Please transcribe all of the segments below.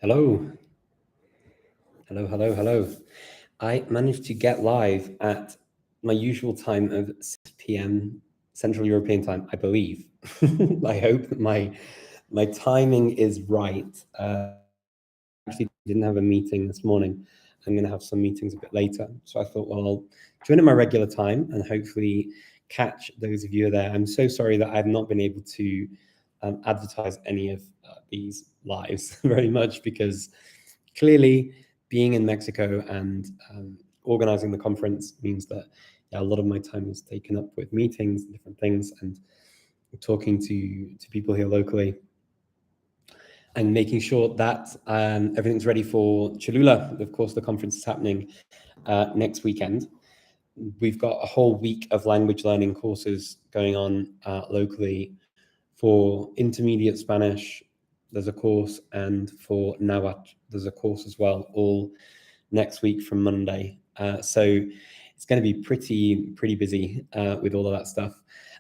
Hello. Hello. I managed to get live at my usual time of 6 p.m. Central European time, I believe. I hope that my timing is right. Actually didn't have a meeting this morning. I'm going to have some meetings a bit later. So I thought, well, I'll join at my regular time and hopefully catch those of you there. I'm so sorry that I've not been able to advertise any of these lives very much, because clearly being in Mexico and organizing the conference means that a lot of my time is taken up with meetings and different things and talking to people here locally and making sure that everything's ready for Cholula. Of course, the conference is happening next weekend. We've got a whole week of language learning courses going on locally. For intermediate Spanish, there's a course, and for Nahuatl, there's a course as well, all next week from Monday. So it's going to be pretty busy with all of that stuff,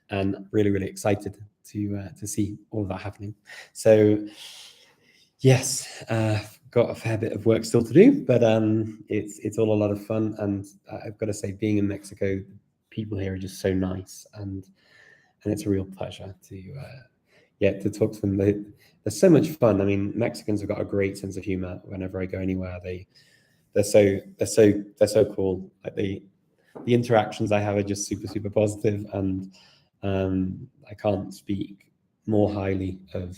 and really excited to see all of that happening. So yes, got a fair bit of work still to do, but it's all a lot of fun. And I've got to say, being in Mexico, people here are just so nice, and it's a real pleasure to talk to them. They're so much fun. I mean, Mexicans have got a great sense of humor. Whenever I go anywhere, they're so cool. Like the interactions I have are just super positive, and I can't speak more highly of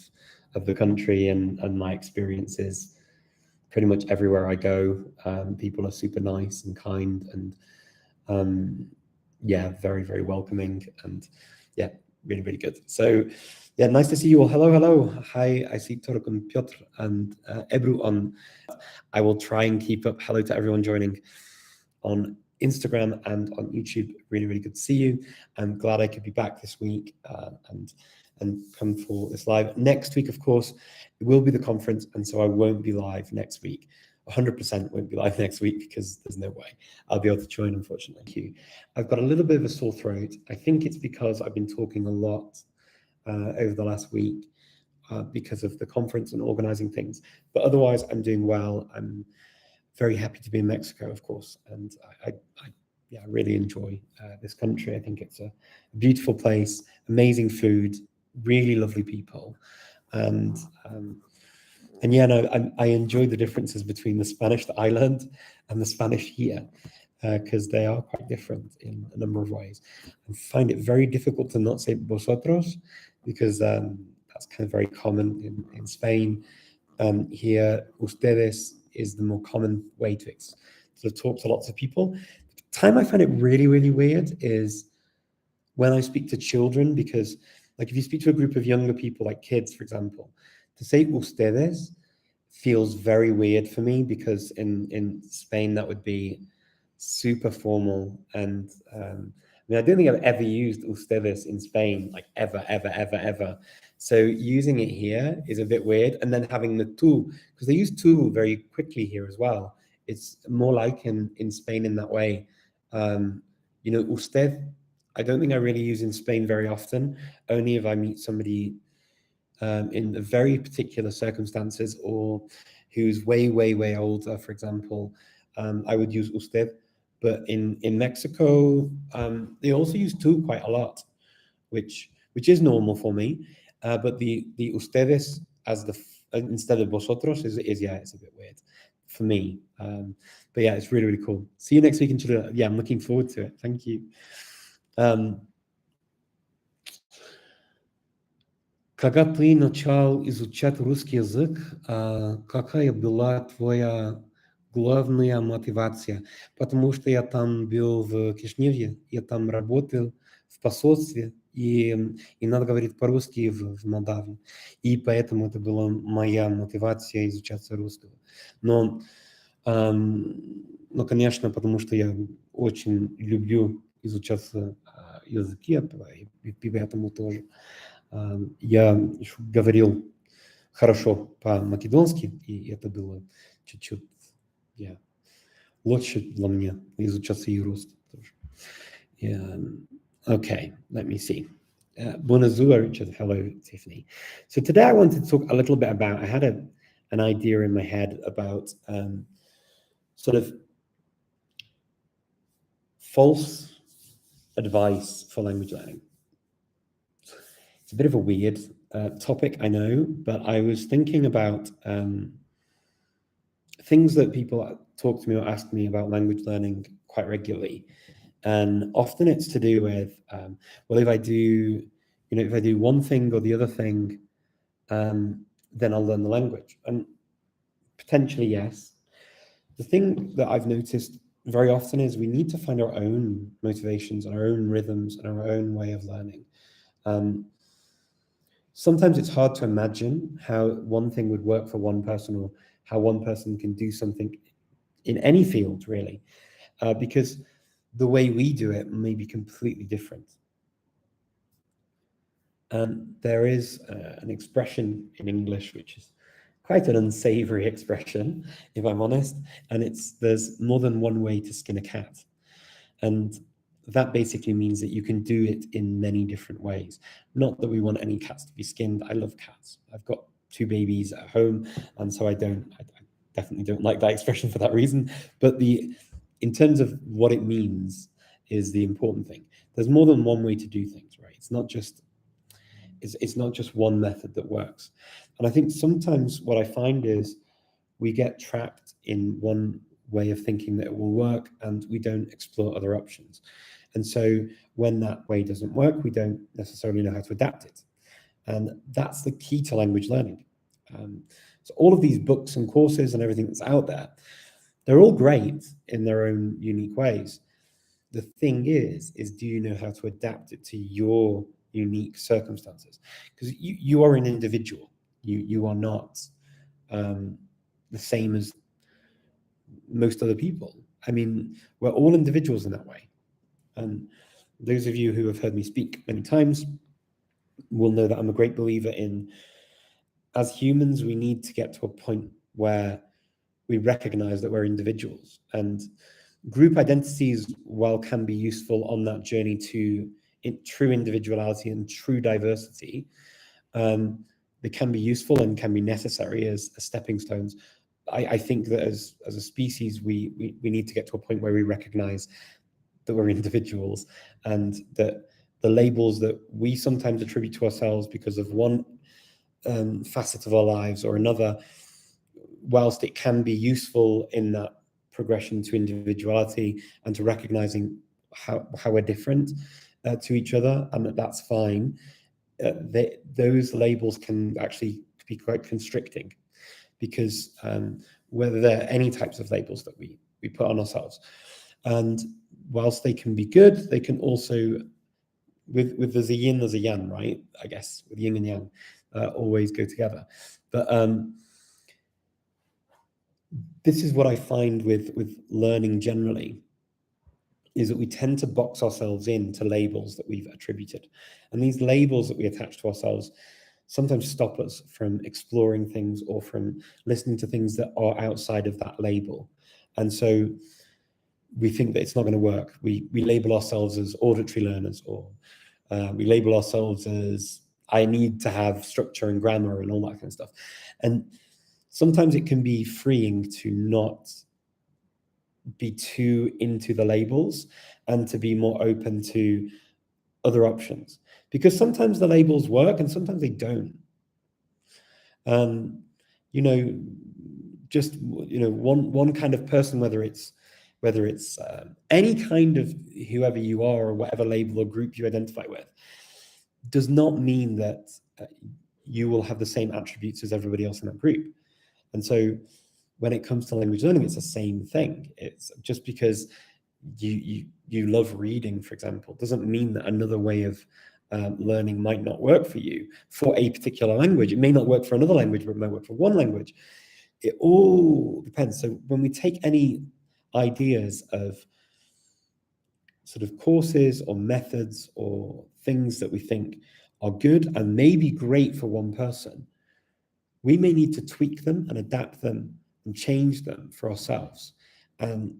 the country and my experiences. Pretty much everywhere I go, people are super nice and kind, and very welcoming, and really good. So nice to see you all. Hello. Hi, I see Torok and Piotr and Ebru on. I will try and keep up. Hello to everyone joining on Instagram and on YouTube. Really good to see you. I'm glad I could be back this week and come for this live. Next week, of course, it will be the conference, and so I won't be live next week. 100% won't be live next week because there's no way I'll be able to join, unfortunately. Thank you. I've got a little bit of a sore throat. I think it's because I've been talking a lot over the last week because of the conference and organizing things. But otherwise, I'm doing well. I'm very happy to be in Mexico, of course, and I really enjoy this country. I think it's a beautiful place, amazing food, really lovely people, and I enjoy the differences between the Spanish that I learned and the Spanish here, because they are quite different in a number of ways. I find it very difficult to not say vosotros, because that's kind of very common in Spain. Here, ustedes is the more common way to sort of talk to lots of people. The time I find it really weird is when I speak to children, because like if you speak to a group of younger people, like kids, for example, to say ustedes feels very weird for me, because in Spain that would be super formal, and I don't think I've ever used ustedes in Spain, like ever. So using it here is a bit weird, and then having the tú, because they use tú very quickly here as well. It's more like in Spain in that way. Usted, I don't think I really use in Spain very often, only if I meet somebody in very particular circumstances, or who's way older, for example. I would use usted. But in Mexico, they also use tú quite a lot, which is normal for me. But the ustedes as instead of vosotros is it's a bit weird for me. But it's really cool. See you next week in Cholula. I'm looking forward to it. Thank you. Когда ты начал изучать русский язык, какая была твоя главная мотивация? Потому что я там был в Кишиневе, я там работал в посольстве, и надо говорить по-русски в Молдавии. И поэтому это была моя мотивация изучать русского. Но, конечно, потому что я очень люблю изучать языки, и поэтому тоже. Я еще говорил хорошо по-македонски, и это было чуть-чуть лучше для меня изучать и русский тоже. Okay, let me see. Bonjour, Richard. Hello, Tiffany. So today I wanted to talk a little bit about, I had an idea in my head about sort of false advice for language learning. It's a bit of a weird topic, I know, but I was thinking about things that people talk to me or ask me about language learning quite regularly. And often it's to do with, well, if I do one thing or the other thing, then I'll learn the language. And potentially, yes. The thing that I've noticed very often is we need to find our own motivations and our own rhythms and our own way of learning. Sometimes it's hard to imagine how one thing would work for one person, or how one person can do something in any field, really, because the way we do it may be completely different. There is an expression in English which is quite an unsavory expression, if I'm honest, and there's more than one way to skin a cat. And that basically means that you can do it in many different ways. Not that we want any cats to be skinned. I love cats. I've got 2 babies at home, and so I definitely don't like that expression for that reason. But in terms of what it means is the important thing. There's more than one way to do things, right? It's not just one method that works. And I think sometimes what I find is we get trapped in one way of thinking that it will work, and we don't explore other options. And so when that way doesn't work, we don't necessarily know how to adapt it. And that's the key to language learning. So all of these books and courses and everything that's out there, they're all great in their own unique ways. The thing is do you know how to adapt it to your unique circumstances? Because you are an individual. You are not the same as most other people. I mean, we're all individuals in that way. And those of you who have heard me speak many times will know that I'm a great believer in, as humans, we need to get to a point where we recognize that we're individuals. And group identities, while can be useful on that journey to true individuality and true diversity, they can be useful and can be necessary as stepping stones. I think that as a species, we need to get to a point where we recognize that we're individuals, and that the labels that we sometimes attribute to ourselves because of one facet of our lives or another, whilst it can be useful in that progression to individuality and to recognizing how we're different to each other, and that's fine, those labels can actually be quite constricting, because whether there are any types of labels that we put on ourselves, and whilst they can be good, they can also, with there's a yin, there's a yang, right? I guess with yin and yang always go together. But this is what I find with learning generally, is that we tend to box ourselves into labels that we've attributed. And these labels that we attach to ourselves sometimes stop us from exploring things or from listening to things that are outside of that label. And so we think that it's not going to work. We label ourselves as auditory learners, or we label ourselves as, I need to have structure and grammar and all that kind of stuff. And sometimes it can be freeing to not be too into the labels and to be more open to other options, because sometimes the labels work and sometimes they don't. Just one kind of person, whether it's any kind of whoever you are or whatever label or group you identify with, does not mean that you will have the same attributes as everybody else in that group. And so when it comes to language learning, it's the same thing. It's just because you love reading, for example, doesn't mean that another way of learning might not work for you for a particular language. It may not work for another language, but it might work for one language. It all depends. So when we take any ideas of sort of courses or methods or things that we think are good and may be great for one person, we may need to tweak them and adapt them and change them for ourselves. And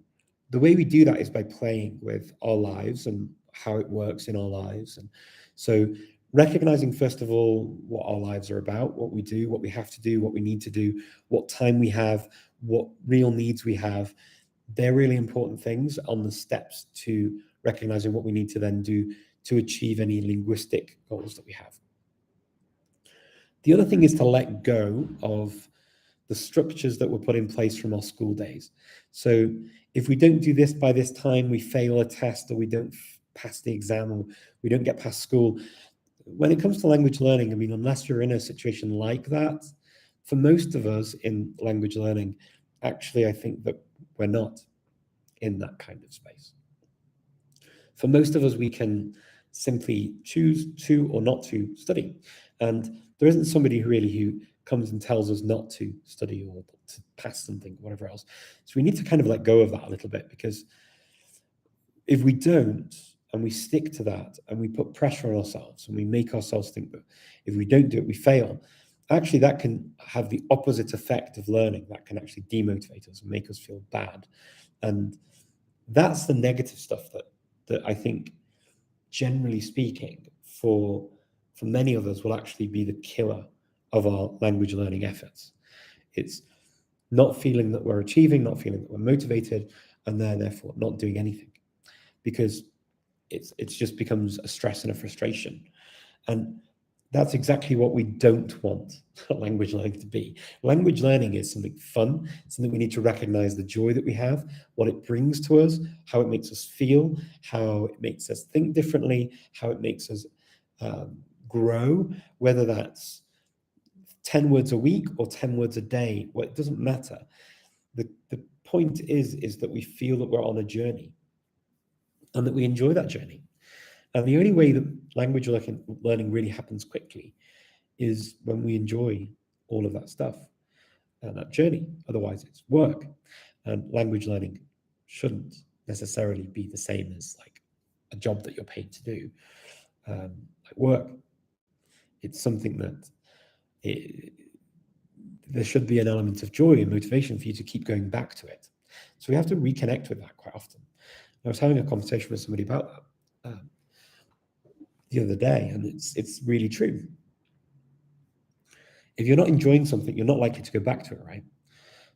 the way we do that is by playing with our lives and how it works in our lives. And so recognizing, first of all, what our lives are about, what we do, what we have to do, what we need to do, what time we have, what real needs we have. They're really important things on the steps to recognizing what we need to then do to achieve any linguistic goals that we have. The other thing is to let go of the structures that were put in place from our school days. So if we don't do this by this time, we fail a test, or we don't pass the exam, or we don't get past school. When it comes to language learning, I mean, unless you're in a situation like that, for most of us in language learning, actually, I think that we're not in that kind of space. For most of us, we can simply choose to or not to study. And there isn't somebody who comes and tells us not to study or to pass something, whatever else. So we need to kind of let go of that a little bit, because if we don't, and we stick to that, and we put pressure on ourselves, and we make ourselves think that if we don't do it, we fail, actually that can have the opposite effect of learning. That can actually demotivate us and make us feel bad. And that's the negative stuff that I think, generally speaking, for many of us will actually be the killer of our language learning efforts. It's not feeling that we're achieving, not feeling that we're motivated, and then therefore not doing anything, because it's just becomes a stress and a frustration. And that's exactly what we don't want language learning to be. Language learning is something fun, something we need to recognize the joy that we have, what it brings to us, how it makes us feel, how it makes us think differently, how it makes us grow, whether that's 10 words a week or 10 words a day. Well, it doesn't matter. The point is that we feel that we're on a journey and that we enjoy that journey. And the only way that language learning really happens quickly is when we enjoy all of that stuff and that journey. Otherwise, it's work. And language learning shouldn't necessarily be the same as like a job that you're paid to do, like work. It's something that there should be an element of joy and motivation for you to keep going back to it. So we have to reconnect with that quite often. I was having a conversation with somebody about that the other day, and it's really true. If you're not enjoying something, you're not likely to go back to it, right?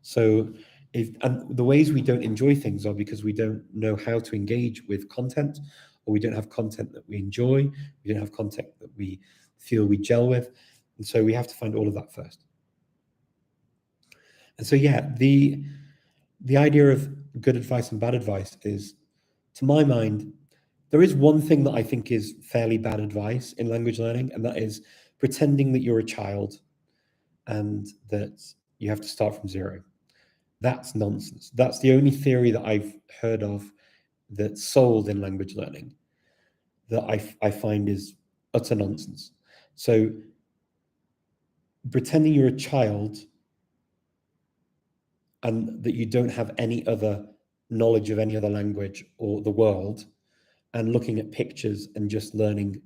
So and the ways we don't enjoy things are because we don't know how to engage with content, or we don't have content that we enjoy, we don't have content that we feel we gel with. And so we have to find all of that first. And so, yeah, the idea of good advice and bad advice is, to my mind, there is one thing that I think is fairly bad advice in language learning, and that is pretending that you're a child and that you have to start from zero. That's nonsense. That's the only theory that I've heard of that's sold in language learning that I find is utter nonsense. So pretending you're a child and that you don't have any other knowledge of any other language or the world, and looking at pictures and just learning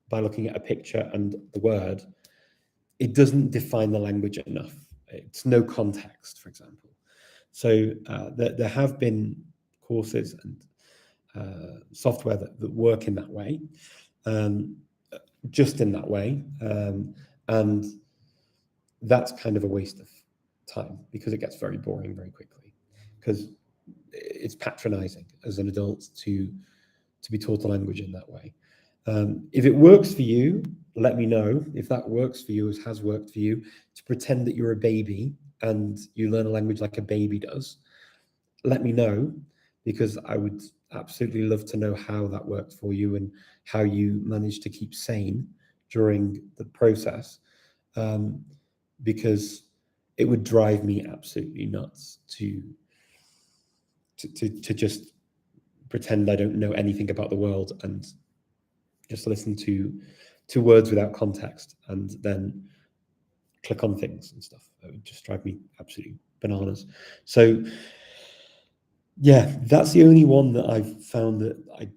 by looking at a picture and the word, it doesn't define the language enough. It's no context, for example. So there have been courses and software that work in that way, just in that way. And that's kind of a waste of time, because it gets very boring very quickly, because it's patronizing as an adult to be taught a language in that way. If it works for you, let me know. If that works for you, as has worked for you, to pretend that you're a baby and you learn a language like a baby does, let me know, because I would absolutely love to know how that worked for you and how you managed to keep sane during the process, because it would drive me absolutely nuts to just pretend I don't know anything about the world and just listen to words without context and then click on things and stuff. That would just drive me absolutely bananas. So yeah, that's the only one that I've found that I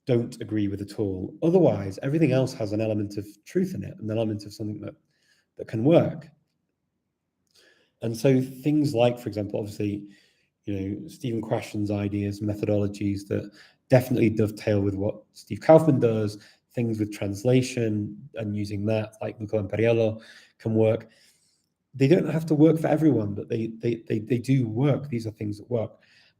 don't agree with at all. Otherwise, everything else has an element of truth in it, an element of something that can work. And so things like, for example, obviously, Stephen Krashen's ideas, methodologies that definitely dovetail with what Steve Kaufman does, things with translation and using that, like Luca Imperiello, can work. They don't have to work for everyone, but they do work. These are things that work.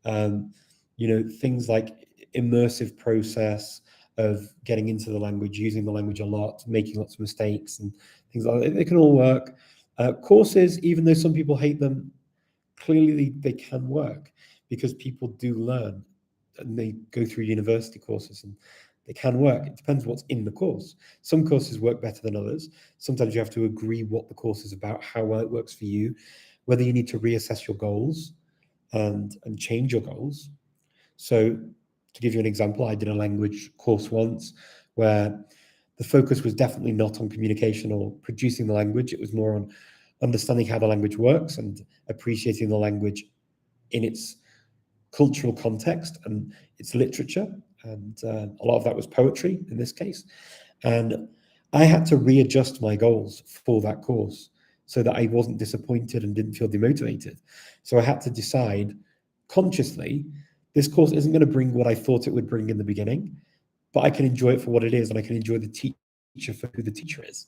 Things like immersive process of getting into the language, using the language a lot, making lots of mistakes and things like that. They can all work. Courses, even though some people hate them, clearly they can work because people do learn and they go through university courses and they can work. It depends what's in the course. Some courses work better than others. Sometimes you have to agree what the course is about, how well it works for you, whether you need to reassess your goals and change your goals. So to give you an example, I did a language course once where the focus was definitely not on communication or producing the language. It was more on understanding how the language works and appreciating the language in its cultural context and its literature. And a lot of that was poetry in this case. And I had to readjust my goals for that course so that I wasn't disappointed and didn't feel demotivated. So I had to decide consciously, this course isn't going to bring what I thought it would bring in the beginning, but I can enjoy it for what it is, and I can enjoy the teacher for who the teacher is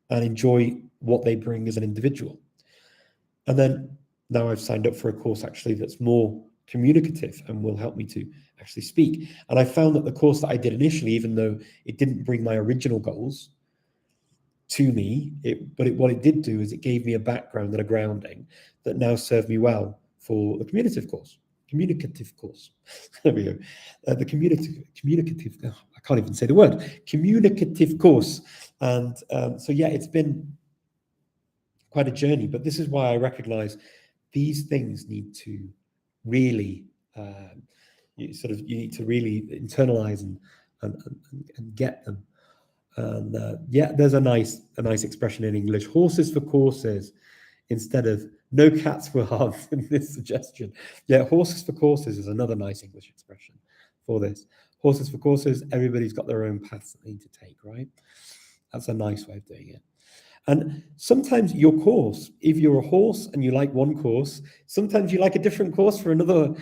and enjoy what they bring as an individual. And then now I've signed up for a course actually that's more communicative and will help me to actually speak. And I found that the course that I did initially, even though it didn't bring my original goals to me, what it did do is it gave me a background and a grounding that now served me well for the communicative course. There we go. The communicative. Oh, I can't even say the word. Communicative course. And so yeah, it's been quite a journey. But this is why I recognize these things need to really you need to really internalize and get them. And yeah, there's a nice expression in English: horses for courses, instead of no cats for hogs in this suggestion. Yeah, horses for courses is another nice English expression for this. Horses for courses, everybody's got their own paths that they need to take, right? That's a nice way of doing it. And sometimes your course, if you're a horse and you like one course, sometimes you like a different course for another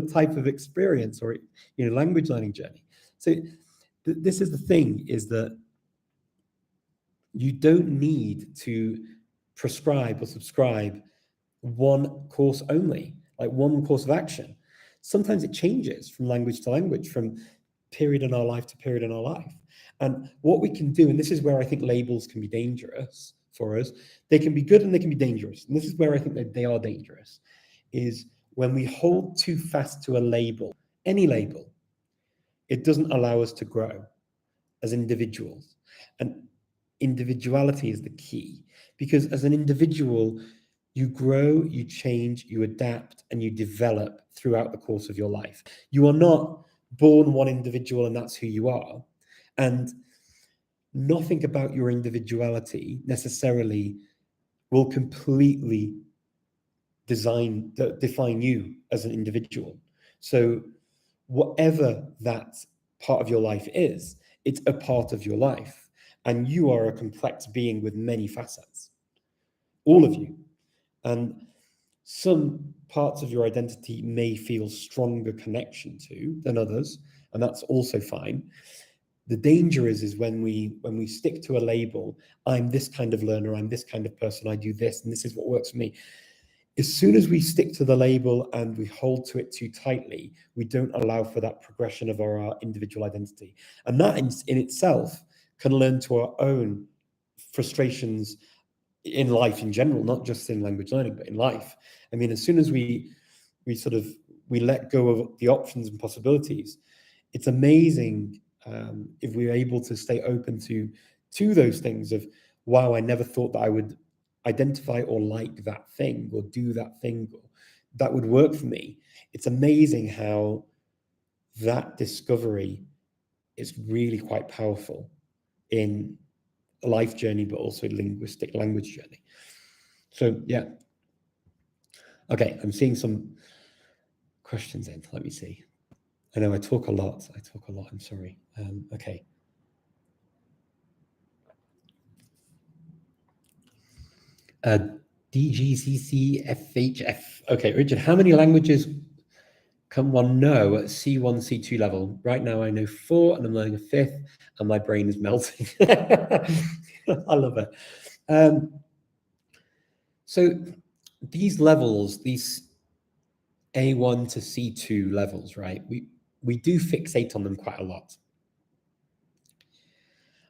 type of experience or language learning journey. So this is the thing, is that you don't need to prescribe or subscribe one course only, like one course of action. Sometimes it changes from language to language, from period in our life to period in our life. And what we can do, and this is where I think labels can be dangerous for us, they can be good and they can be dangerous. And this is where I think that they are dangerous, is when we hold too fast to a label, any label, it doesn't allow us to grow as individuals. And individuality is the key, because as an individual, you grow, you change, you adapt, and you develop throughout the course of your life. You are not born one individual and that's who you are. And nothing about your individuality necessarily will completely define you as an individual. So whatever that part of your life is, it's a part of your life. And you are a complex being with many facets, all of you. And some parts of your identity may feel stronger connection to than others, and that's also fine. The danger is when we stick to a label, I'm this kind of learner, I'm this kind of person, I do this, and this is what works for me. As soon as we stick to the label and we hold to it too tightly, we don't allow for that progression of our individual identity. And that in itself can lead to our own frustrations in life in general, not just in language learning, but in life. I mean, as soon as we let go of the options and possibilities, it's amazing if we're able to stay open to those things of, wow, I never thought that I would identify or like that thing or do that thing, or that would work for me. It's amazing how that discovery is really quite powerful in a life journey, but also a linguistic language journey. So yeah. Okay, I'm seeing some questions in. Let me see. I know I talk a lot. I'm sorry. Okay. DGCCFHF. Okay, Richard, how many languages Can one know at C1, C2 level? Right now I know 4 and I'm learning a 5th and my brain is melting. I love it. So these levels, these A1 to C2 levels, right? We do fixate on them quite a lot.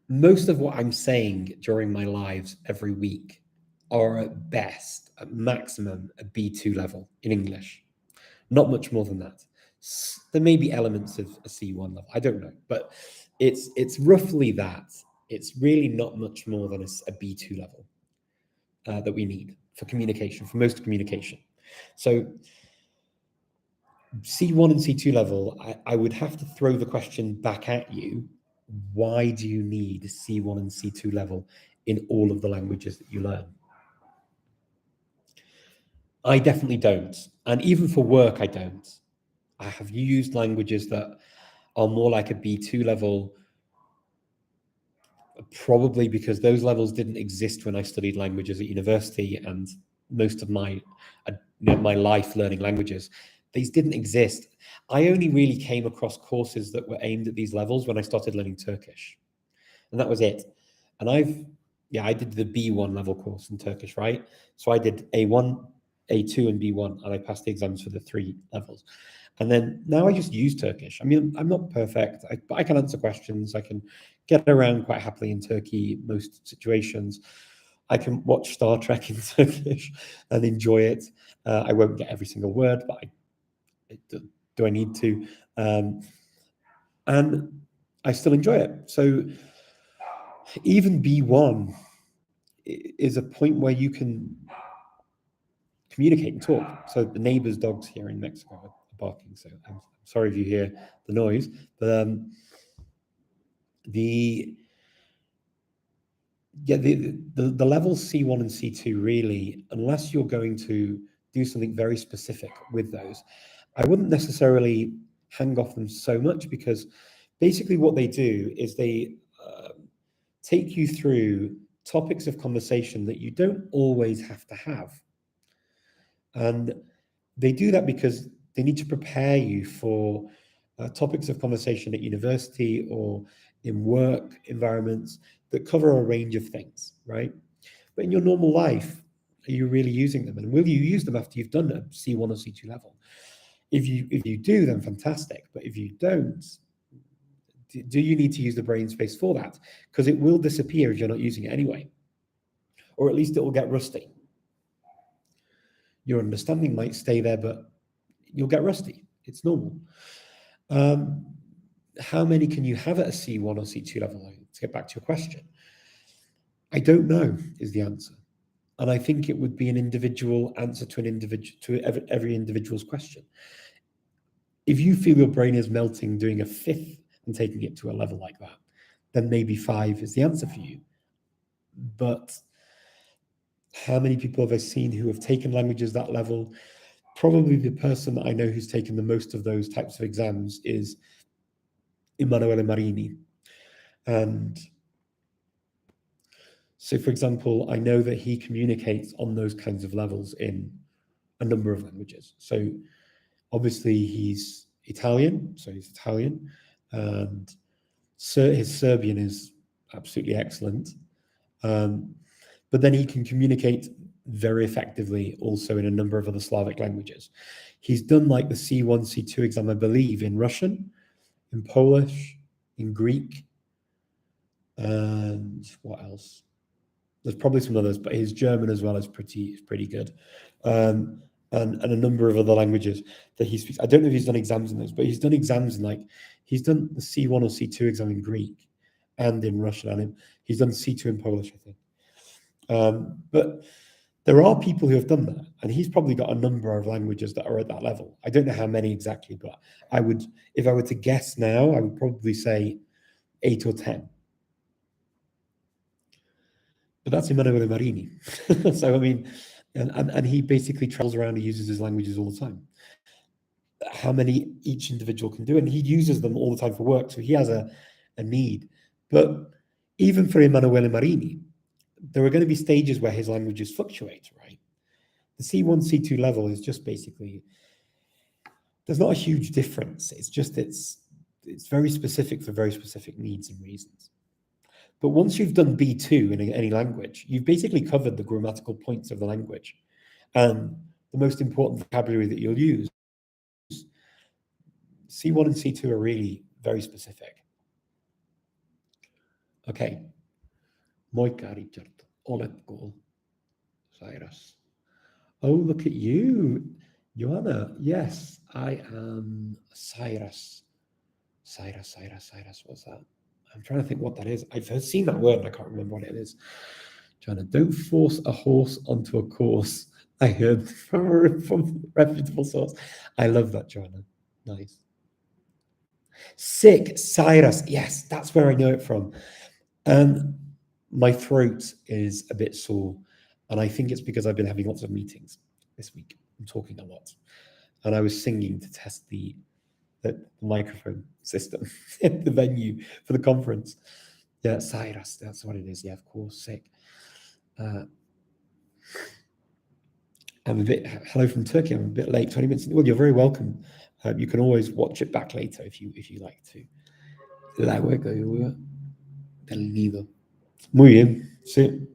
Most of what I'm saying during my lives every week are at best, at maximum, a B2 level in English. Not much more than that. There may be elements of a C1 level. I don't know, but it's roughly that. It's really not much more than a B2 level that we need for communication, for most communication. So C1 and C2 level, I would have to throw the question back at you. Why do you need C1 and C2 level in all of the languages that you learn? I definitely don't. And even for work, I don't. I have used languages that are more like a B2 level, probably because those levels didn't exist when I studied languages at university, and most of my my life learning languages, these didn't exist. I only really came across courses that were aimed at these levels when I started learning Turkish, and that was it. And I did the B1 level course in Turkish, right? So I did A1, A2, and B1, and I passed the exams for the 3 levels. And then now I just use Turkish. I mean, I'm not perfect, but I can answer questions. I can get around quite happily in Turkey, most situations. I can watch Star Trek in Turkish and enjoy it. I won't get every single word, but do I need to? And I still enjoy it. So even B1 is a point where you can communicate and talk. So the neighbors' dogs here in Mexico are barking. So I'm sorry if you hear the noise, but the levels C1 and C2 really, unless you're going to do something very specific with those, I wouldn't necessarily hang off them so much, because basically what they do is they take you through topics of conversation that you don't always have to have. And they do that because they need to prepare you for topics of conversation at university or in work environments that cover a range of things, right? But in your normal life, are you really using them? And will you use them after you've done a C1 or C2 level? If you do, then fantastic. But if you don't, do you need to use the brain space for that? Because it will disappear if you're not using it anyway. Or at least it will get rusty. Your understanding might stay there, but you'll get rusty. It's normal. How many can you have at a C1 or C2 level? To get back to your question, I don't know is the answer. And I think it would be an individual answer to every individual's question. If you feel your brain is melting doing a 5th and taking it to a level like that, then maybe 5 is the answer for you. But how many people have I seen who have taken languages that level? Probably the person that I know who's taken the most of those types of exams is Emanuele Marini. And so, for example, I know that he communicates on those kinds of levels in a number of languages. So obviously he's Italian, so he's Italian, and his Serbian is absolutely excellent. But then he can communicate very effectively also in a number of other Slavic languages. He's done like the C1, C2 exam, I believe, in Russian, in Polish, in Greek, and what else? There's probably some others, but his German as well is pretty good. And a number of other languages that he speaks. I don't know if he's done exams in those, but he's done exams in he's done the C1 or C2 exam in Greek and in Russian, and he's done C2 in Polish, I think. But there are people who have done that, and he's probably got a number of languages that are at that level. I don't know how many exactly, but if I were to guess now, I would probably say 8 or 10. But that's Emanuele Marini. So, I mean, and he basically travels around and uses his languages all the time. How many each individual can do, and he uses them all the time for work, so he has a need. But even for Emanuele Marini, there are going to be stages where his languages fluctuate, right? The C1, C2 level is just basically there's not a huge difference. It's just it's very specific for very specific needs and reasons. But once you've done B2 in any language, you've basically covered the grammatical points of the language. And the most important vocabulary that you'll use, C1 and C2 are really very specific. Okay. Moikka, Richard. Oletko Cyrus? Oh, look at you, Joanna. Yes, I am Cyrus. Cyrus. What's that? I'm trying to think what that is. I've seen that word and I can't remember what it is. Joanna, don't force a horse onto a course. I heard from a reputable source. I love that, Joanna. Nice. Sick, Cyrus. Yes, that's where I know it from. My throat is a bit sore, and I think it's because I've been having lots of meetings this week. I'm talking a lot, and I was singing to test the microphone system at the venue for the conference. Yeah, Cyrus, that's what it is. Yeah, of course, sick. I'm a bit, hello from Turkey. I'm a bit late, 20 minutes. Well, you're very welcome. You can always watch it back later if you like to. La hueca del nido. Muy bien, sí.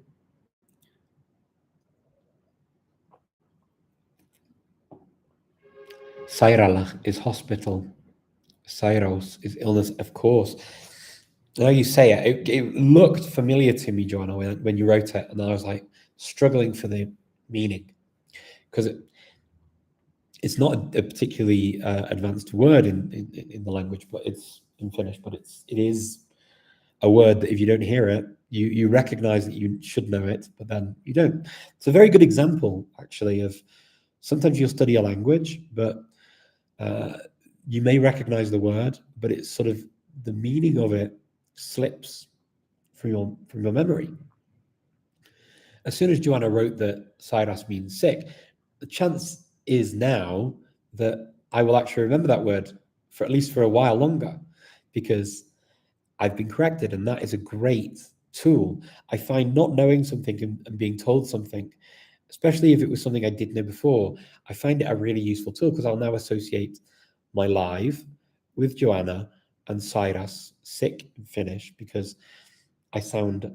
Sairala is hospital. Sairos is illness, of course. Now you say it looked familiar to me, Joanna, when you wrote it, and I was like struggling for the meaning because it's not a particularly advanced word in the language, but it's in Finnish. But it is a word that if you don't hear it, you recognize that you should know it, but then you don't. It's a very good example, actually, of sometimes you'll study a language, but you may recognize the word, but it's sort of the meaning of it slips from your memory. As soon as Joanna wrote that Cyrus means sick, the chance is now that I will actually remember that word for at least for a while longer, because I've been corrected, and that is a great tool. I find not knowing something and being told something, especially if it was something I didn't know before, I find it a really useful tool because I'll now associate my live with Joanna and Cyrus sick in Finnish because I sound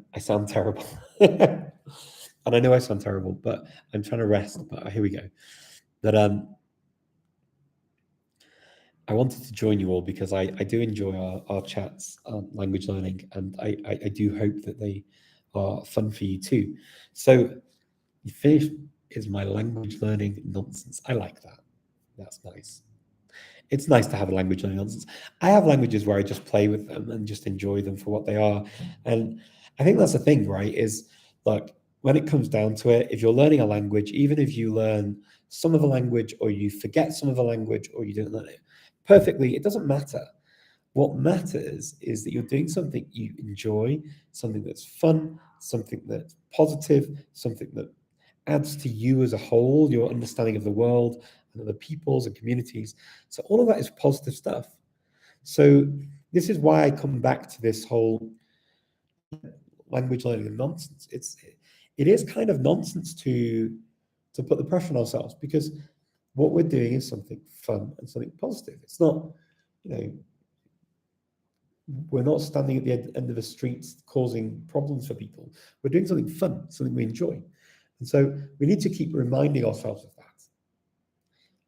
terrible. And I know I sound terrible, but I'm trying to rest. But here we go. But I wanted to join you all because I do enjoy our chats on language learning, and I do hope that they are fun for you too. So Finnish is my language learning nonsense. I like that. That's nice. It's nice to have a language learning nonsense. I have languages where I just play with them and just enjoy them for what they are. And I think that's the thing, right? Is like when it comes down to it, if you're learning a language, even if you learn some of the language or you forget some of the language or you don't learn it perfectly, it doesn't matter. What matters is that you're doing something you enjoy, something that's fun, something that's positive, something that adds to you as a whole, your understanding of the world and other peoples and communities. So all of that is positive stuff. So this is why I come back to this whole language learning and nonsense. It is kind of nonsense to put the pressure on ourselves, because what we're doing is something fun and something positive. It's not, we're not standing at the end of the street causing problems for people. We're doing something fun, something we enjoy. And so we need to keep reminding ourselves of that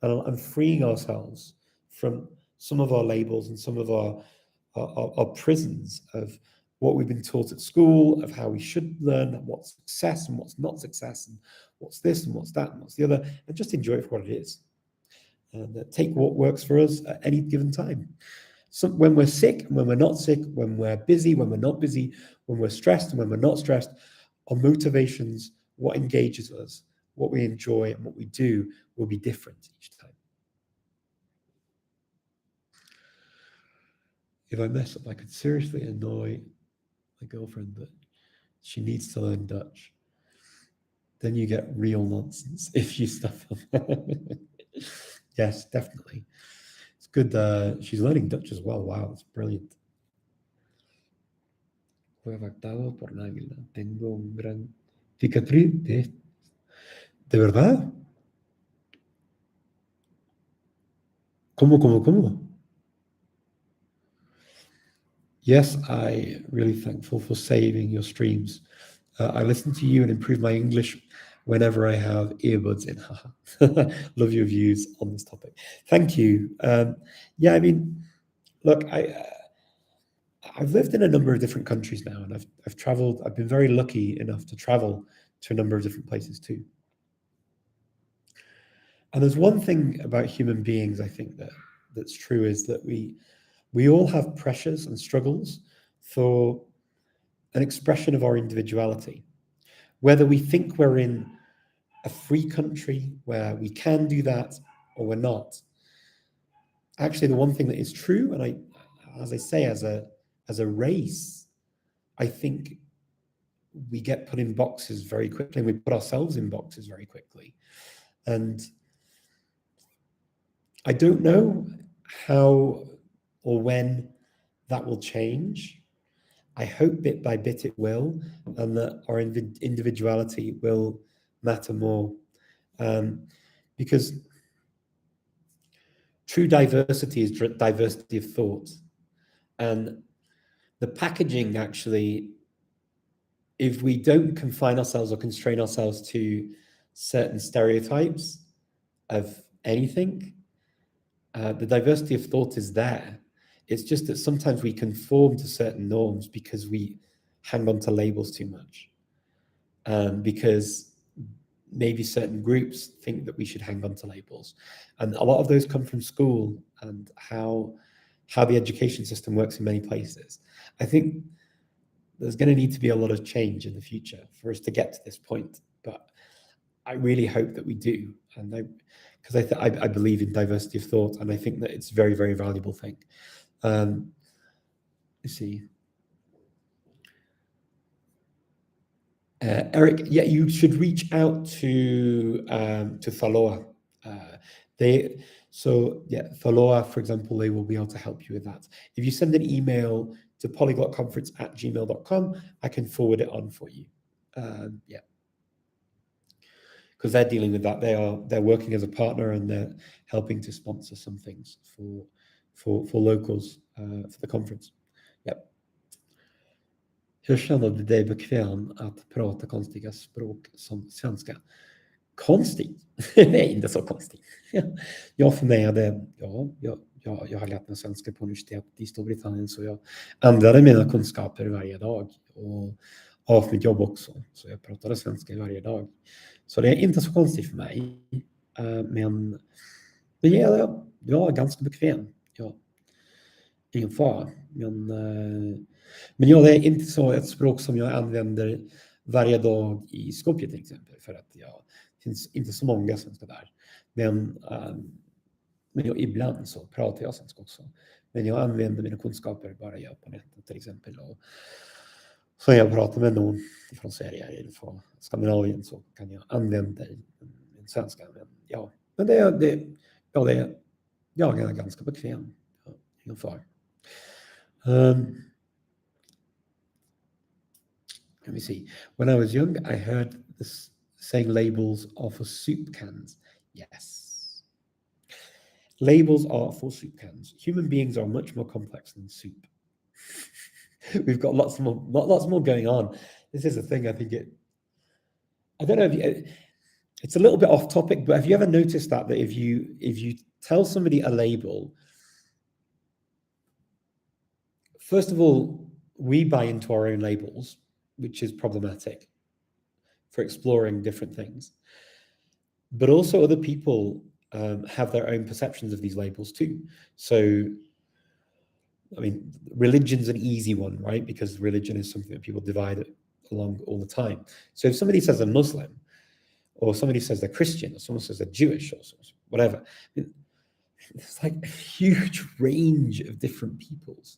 and freeing ourselves from some of our labels and some of our prisons of what we've been taught at school, of how we should learn, what's success and what's not success, and what's this and what's that and what's the other, and just enjoy it for what it is. And take what works for us at any given time. So when we're sick and when we're not sick, when we're busy, when we're not busy, when we're stressed and when we're not stressed, our motivations, what engages us, what we enjoy and what we do will be different each time. If I mess up, I could seriously annoy my girlfriend that she needs to learn Dutch. Then you get real nonsense if you stuff them. Yes, definitely. It's good. She's learning Dutch as well. Wow, it's brilliant. Fue afectado por un águila. Tengo un gran cicatriz ¿De verdad? Como? Yes, I really thankful for saving your streams. I listen to you and improve my English whenever I have earbuds in. Love your views on this topic. Thank you. Yeah, I mean, look, I've lived in a number of different countries now, and I've traveled. I've been very lucky enough to travel to a number of different places too. And there's one thing about human beings I think that's true is that we all have pressures and struggles for an expression of our individuality. Whether we think we're in a free country where we can do that or we're not. Actually, the one thing that is true, and as I say, as a race, I think we get put in boxes very quickly, and we put ourselves in boxes very quickly. And I don't know how or when that will change. I hope bit by bit it will, and that our individuality will matter more. Because true diversity is diversity of thought. And the packaging actually, if we don't confine ourselves or constrain ourselves to certain stereotypes of anything, the diversity of thought is there. It's just that sometimes we conform to certain norms because we hang on to labels too much. Because maybe certain groups think that we should hang on to labels. And a lot of those come from school and how the education system works in many places. I think there's going to need to be a lot of change in the future for us to get to this point. But I really hope that we do. And because I believe in diversity of thought, and I think that it's a very, very valuable thing. Let's see. Eric, yeah, you should reach out to Thaloa. Thaloa, for example, they will be able to help you with that. If you send an email to polyglotconference@gmail.com, I can forward it on for you. Because they're dealing with that. They're working as a partner and they're helping to sponsor some things for locals for the conference. Yep. Hur känner du dig bekväm att prata konstiga språk som svenska? Konstigt? Nej, inte så konstigt. Ja, för mig är det, jag har lärt mig svenska på universitet i Storbritannien, så jag använder mina kunskaper varje dag och har mitt jobb också, så jag pratar svenska varje dag. Så det är inte så konstigt för mig, men jag är ganska bekväm. Ja, ingen fara. Men ja, det är inte så ett språk som jag använder varje dag i Skopje till exempel, för att det finns inte så många svenskar där. Men ibland så pratar jag svenska också. Men jag använder mina kunskaper bara på nätet till exempel. Och så jag pratar med någon från Sverige eller från Skandinavien, så kan jag använda min svenska. Men jag är ganska bekväm. Ingen fara. Let me see. When I was young, I heard this saying labels are for soup cans. Yes. Labels are for soup cans. Human beings are much more complex than soup. We've got lots more going on. This is a thing, I think I don't know if it's a little bit off topic, but have you ever noticed that if you tell somebody a label, first of all, we buy into our own labels, which is problematic for exploring different things. But also other people have their own perceptions of these labels too. So, I mean, religion's an easy one, right? Because religion is something that people divide along all the time. So if somebody says they're Muslim, or somebody says they're Christian, or someone says they're Jewish, or whatever, it's like a huge range of different peoples.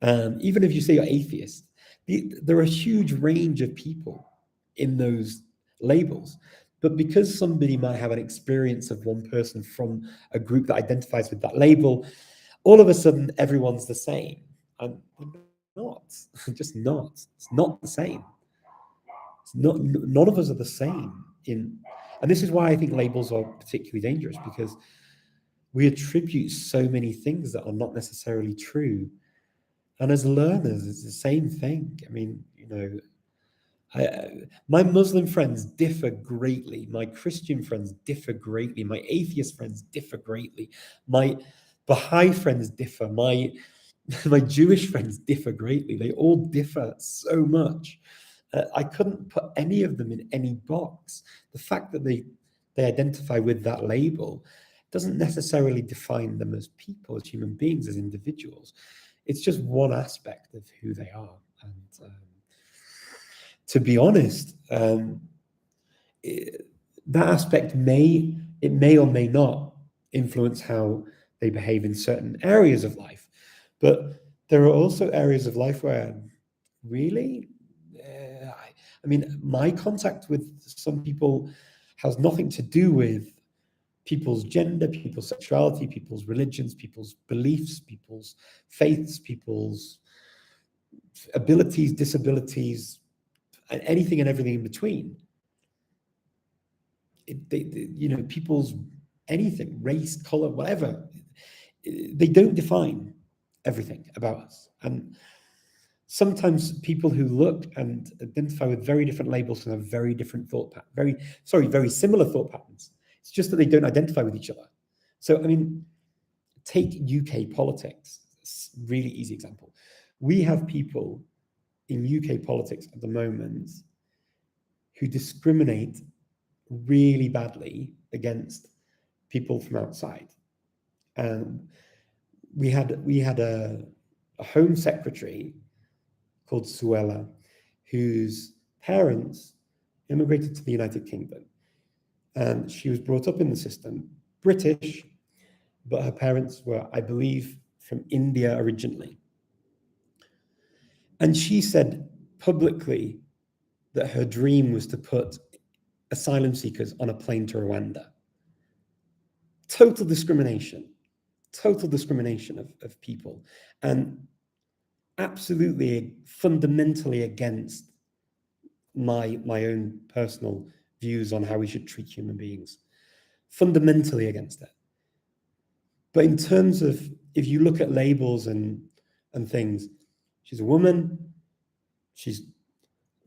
Even if you say you're atheist, there are a huge range of people in those labels. But because somebody might have an experience of one person from a group that identifies with that label, all of a sudden everyone's the same. And not, just not. It's not the same. It's not. None of us are the same. And this is why I think labels are particularly dangerous, because we attribute so many things that are not necessarily true. And as learners, it's the same thing. I mean, you know, my Muslim friends differ greatly. My Christian friends differ greatly. My atheist friends differ greatly. My Baha'i friends differ. My Jewish friends differ greatly. They all differ so much. I couldn't put any of them in any box. The fact that they identify with that label doesn't necessarily define them as people, as human beings, as individuals. It's just one aspect of who they are. And to be honest, that aspect may or may not influence how they behave in certain areas of life. But there are also areas of life where really, I mean, my contact with some people has nothing to do with people's gender, people's sexuality, people's religions, people's beliefs, people's faiths, people's abilities, disabilities, and anything and everything in between. You know, people's anything, race, color, whatever, they don't define everything about us. And sometimes people who look and identify with very different labels and have very different very similar thought patterns. It's just that they don't identify with each other. So, I mean, take UK politics. It's a really easy example. We have people in UK politics at the moment who discriminate really badly against people from outside. And we had a Home Secretary called Suella, whose parents immigrated to the United Kingdom. And she was brought up in the system, British, but her parents were, I believe, from India originally. And she said publicly that her dream was to put asylum seekers on a plane to Rwanda. Total discrimination of people, and absolutely fundamentally against my own personal views on how we should treat human beings. Fundamentally against it. But in terms of, if you look at labels and things, she's a woman, she's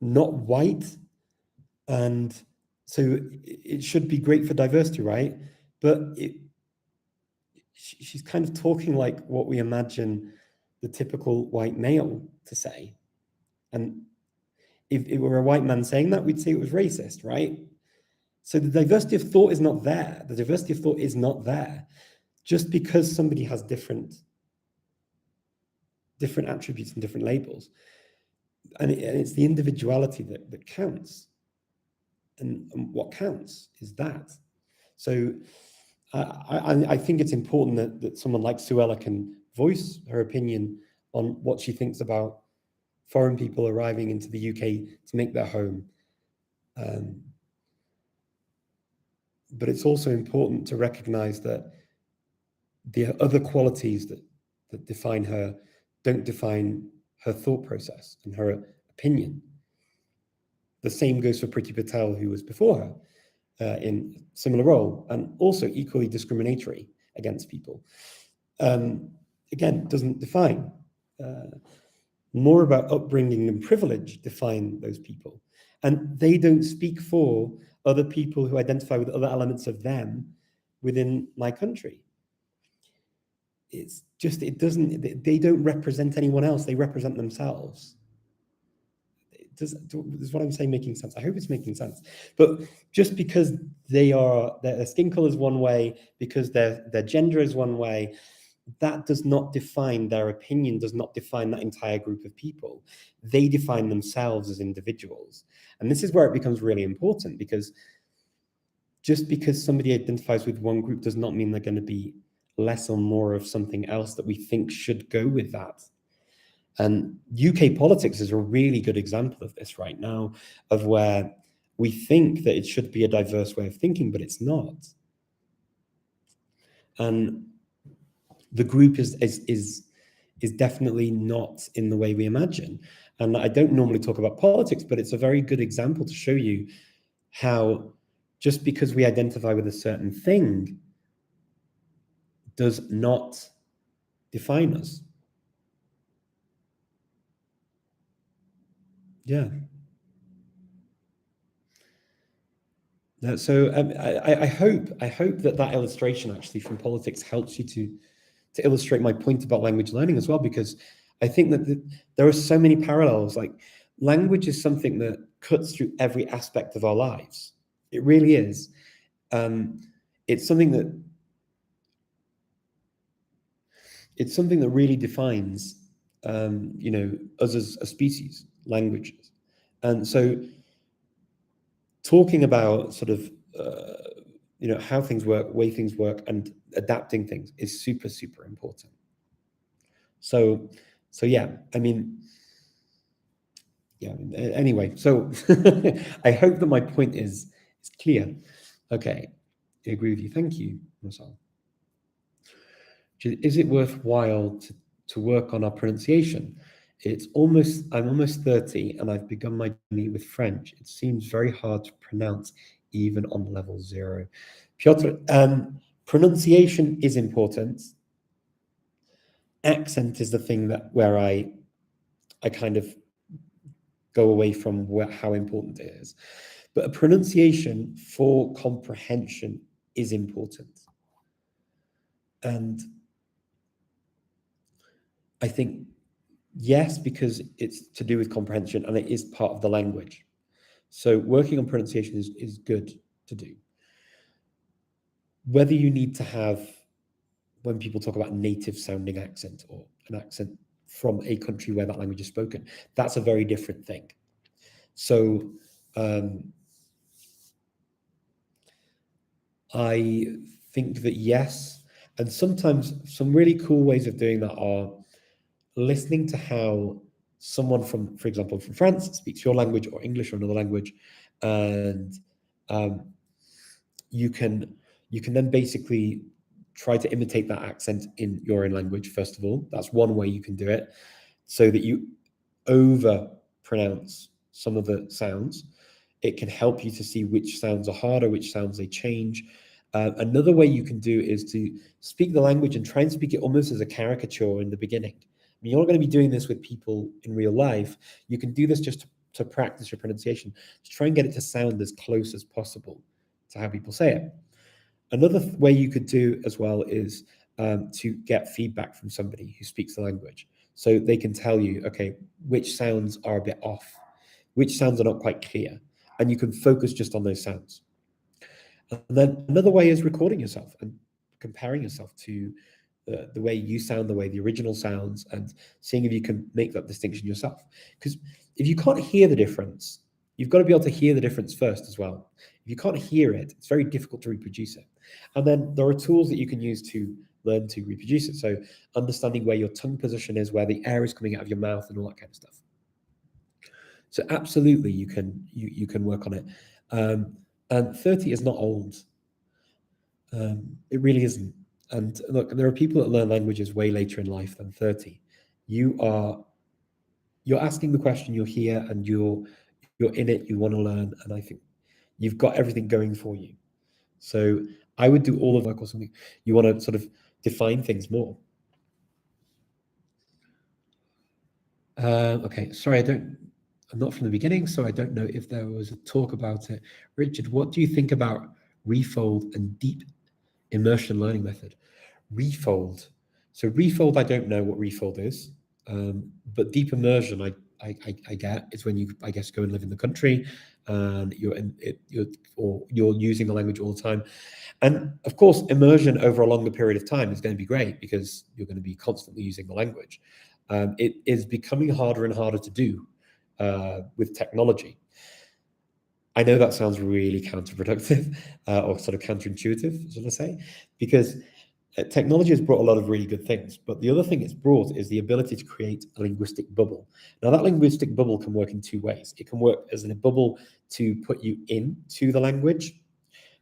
not white, and so it should be great for diversity, right? But she's kind of talking like what we imagine the typical white male to say. And if it were a white man saying that, we'd say it was racist, right? So the diversity of thought is not there. The diversity of thought is not there just because somebody has different attributes and different labels. And it's the individuality that counts. And what counts is that. So I think it's important that someone like Suella can voice her opinion on what she thinks about foreign people arriving into the UK to make their home. But it's also important to recognize that the other qualities that define her don't define her thought process and her opinion. The same goes for Priti Patel, who was before her in a similar role, and also equally discriminatory against people. Again, doesn't define. More about upbringing and privilege define those people. And they don't speak for other people who identify with other elements of them within my country. It's just, they don't represent anyone else, they represent themselves. Does what I'm saying making sense? I hope it's making sense. But just because their skin color is one way, because their gender is one way, that does not define their opinion, does not define that entire group of people. They define themselves as individuals. And this is where it becomes really important, because just because somebody identifies with one group does not mean they're going to be less or more of something else that we think should go with that. And UK politics is a really good example of this right now, of where we think that it should be a diverse way of thinking, but it's not. And the group is definitely not in the way we imagine. And I don't normally talk about politics, but it's a very good example to show you how just because we identify with a certain thing does not define us. Yeah. So I hope that illustration actually from politics helps you to illustrate my point about language learning as well, because I think that there are so many parallels. Like, language is something that cuts through every aspect of our lives. It really is. It's something that really defines, us as a species, languages. And so, talking about sort of how things work, way things work, and adapting things is super, super important. So yeah, anyway, so I hope that my point is clear. Okay, I agree with you. Thank you, Marcel. Is it worthwhile to work on our pronunciation? I'm almost 30 and I've begun my journey with French. It seems very hard to pronounce even on level 0. Piotr, pronunciation is important. Accent is the thing where I kind of go away from how important it is. But a pronunciation for comprehension is important. And I think, yes, because it's to do with comprehension and it is part of the language. So working on pronunciation is good to do. Whether you need to have, when people talk about native sounding accent or an accent from a country where that language is spoken, that's a very different thing. So I think that yes, and sometimes some really cool ways of doing that are listening to how someone from, for example, from France speaks your language or English or another language, and you can then basically try to imitate that accent in your own language. First of all, that's one way you can do it, so that you over pronounce some of the sounds. It can help you to see which sounds are harder, which sounds they change. Another way you can do is to speak the language and try and speak it almost as a caricature in the beginning. I mean, you're not going to be doing this with people in real life. You can do this just to practice your pronunciation, to try and get it to sound as close as possible to how people say it. Another way you could do as well is to get feedback from somebody who speaks the language. So they can tell you, okay, which sounds are a bit off, which sounds are not quite clear, and you can focus just on those sounds. And then another way is recording yourself and comparing yourself to the way you sound, the way the original sounds, and seeing if you can make that distinction yourself. Because if you can't hear the difference, you've got to be able to hear the difference first as well. If you can't hear it, it's very difficult to reproduce it. And then there are tools that you can use to learn to reproduce it. So understanding where your tongue position is, where the air is coming out of your mouth, and all that kind of stuff. So absolutely, you can work on it. And 30 is not old. It really isn't. And look, there are people that learn languages way later in life than 30. You're asking the question, you're here, and you're in it, you want to learn, and I think you've got everything going for you. So I would do all of work or something. You want to sort of define things more. Okay, sorry, I'm not from the beginning, so I don't know if there was a talk about it. Richard, what do you think about refold and deep immersion learning method? Refold. So refold, I don't know what refold is, but deep immersion, I get, is when you, I guess, go and live in the country and you're using the language all the time. And of course, immersion over a longer period of time is going to be great because you're going to be constantly using the language. It is becoming harder and harder to do with technology. I know that sounds really counterproductive or sort of counterintuitive, should I say, because technology has brought a lot of really good things, but the other thing it's brought is the ability to create a linguistic bubble. Now, that linguistic bubble can work in two ways. It can work as a bubble to put you into the language,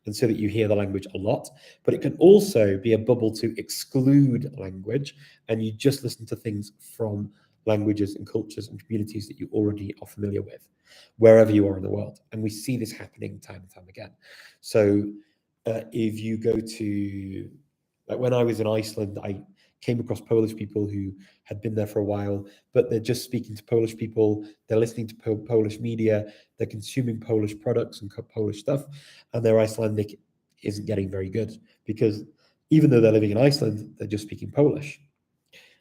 and so that you hear the language a lot, but it can also be a bubble to exclude language, and you just listen to things from languages and cultures and communities that you already are familiar with, wherever you are in the world. And we see this happening time and time again. So if you go to Like when I was in Iceland, I came across Polish people who had been there for a while, but they're just speaking to Polish people. They're listening to Polish media. They're consuming Polish products and Polish stuff, and their Icelandic isn't getting very good because even though they're living in Iceland, they're just speaking Polish.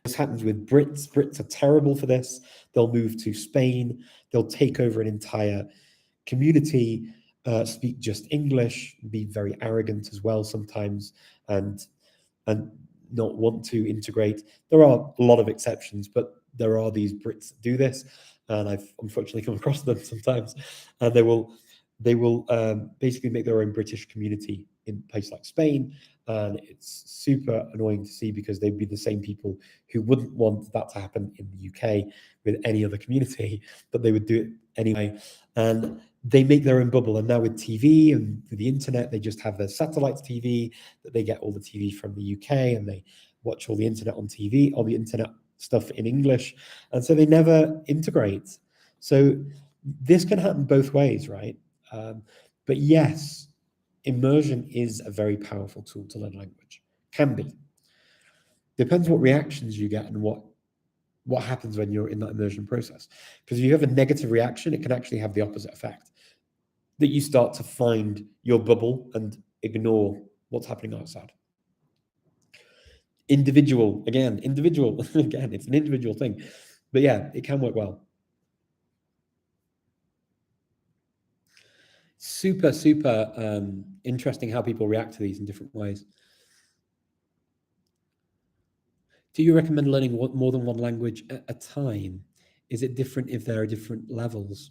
This happens with Brits. Brits are terrible for this. They'll move to Spain. They'll take over an entire community, speak just English, be very arrogant as well sometimes, and not want to integrate. There are a lot of exceptions, but there are these Brits that do this, and I've unfortunately come across them sometimes, and they will basically make their own British community in places like Spain, and it's super annoying to see because they'd be the same people who wouldn't want that to happen in the UK with any other community, but they would do it anyway, and they make their own bubble. And now with TV and with the internet, they just have their satellite TV that they get all the TV from the UK, and they watch all the internet on TV, all the internet stuff in English, and so they never integrate. So this can happen both ways, right? But yes, immersion is a very powerful tool to learn language. Can be. Depends what reactions you get and what happens when you're in that immersion process. Because if you have a negative reaction, it can actually have the opposite effect. That you start to find your bubble and ignore what's happening outside. Individual, again, it's an individual thing. But yeah, it can work well. Super interesting how people react to these in different ways. Do you recommend learning more than one language at a time? Is it different if there are different levels?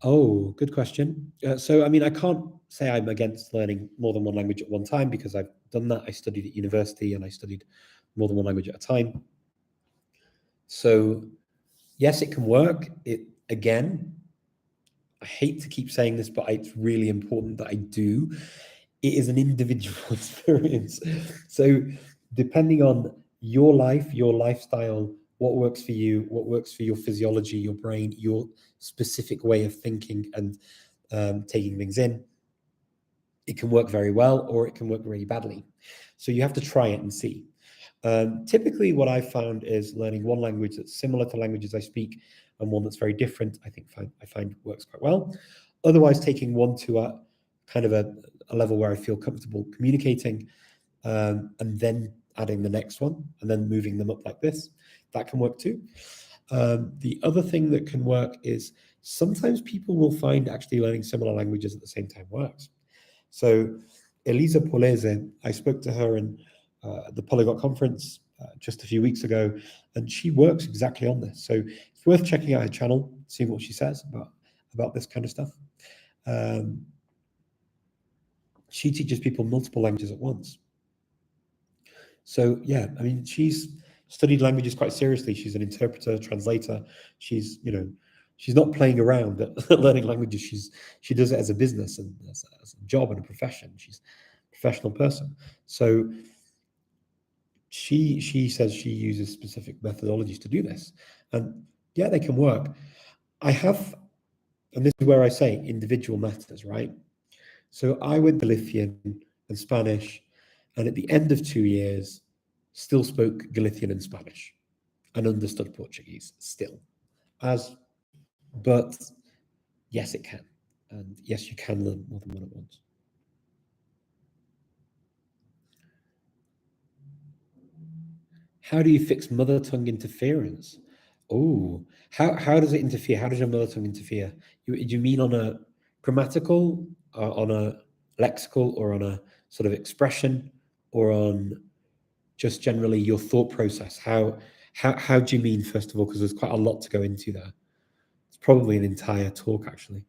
Oh, good question. So, I mean, I can't say I'm against learning more than one language at one time because I've done that. I studied at university and I studied more than one language at a time. So, yes, it can work. Again, I hate to keep saying this, but it's really important that I do. It is an individual experience. So, depending on your life, your lifestyle, what works for you, what works for your physiology, your brain, your specific way of thinking and taking things in, it can work very well or it can work really badly. So you have to try it and see. Typically, what I've found is learning one language that's similar to languages I speak and one that's very different, I find works quite well. Otherwise, taking one to a kind of a level where I feel comfortable communicating, and then adding the next one and then moving them up like this, that can work too. The other thing that can work is sometimes people will find actually learning similar languages at the same time works. So Elisa Polese, I spoke to her in the Polyglot Conference just a few weeks ago, and she works exactly on this. So it's worth checking out her channel, seeing what she says about this kind of stuff. She teaches people multiple languages at once. So yeah, I mean, she's studied languages quite seriously. She's an interpreter, translator. She's not playing around at learning languages. She does it as a business and as a job and a profession. She's a professional person. So she says she uses specific methodologies to do this, and yeah, they can work. And this is where I say individual matters, right? So I went Galician and Spanish, and at the end of 2 years, still spoke Galician and Spanish and understood Portuguese still. But yes, it can. And yes, you can learn more than one at once. How do you fix mother tongue interference? Oh, how does it interfere? How does your mother tongue interfere? Do you mean on a grammatical, on a lexical, or on a sort of expression, or on just generally your thought process? How do you mean, first of all? Because there's quite a lot to go into there. It's probably an entire talk, actually.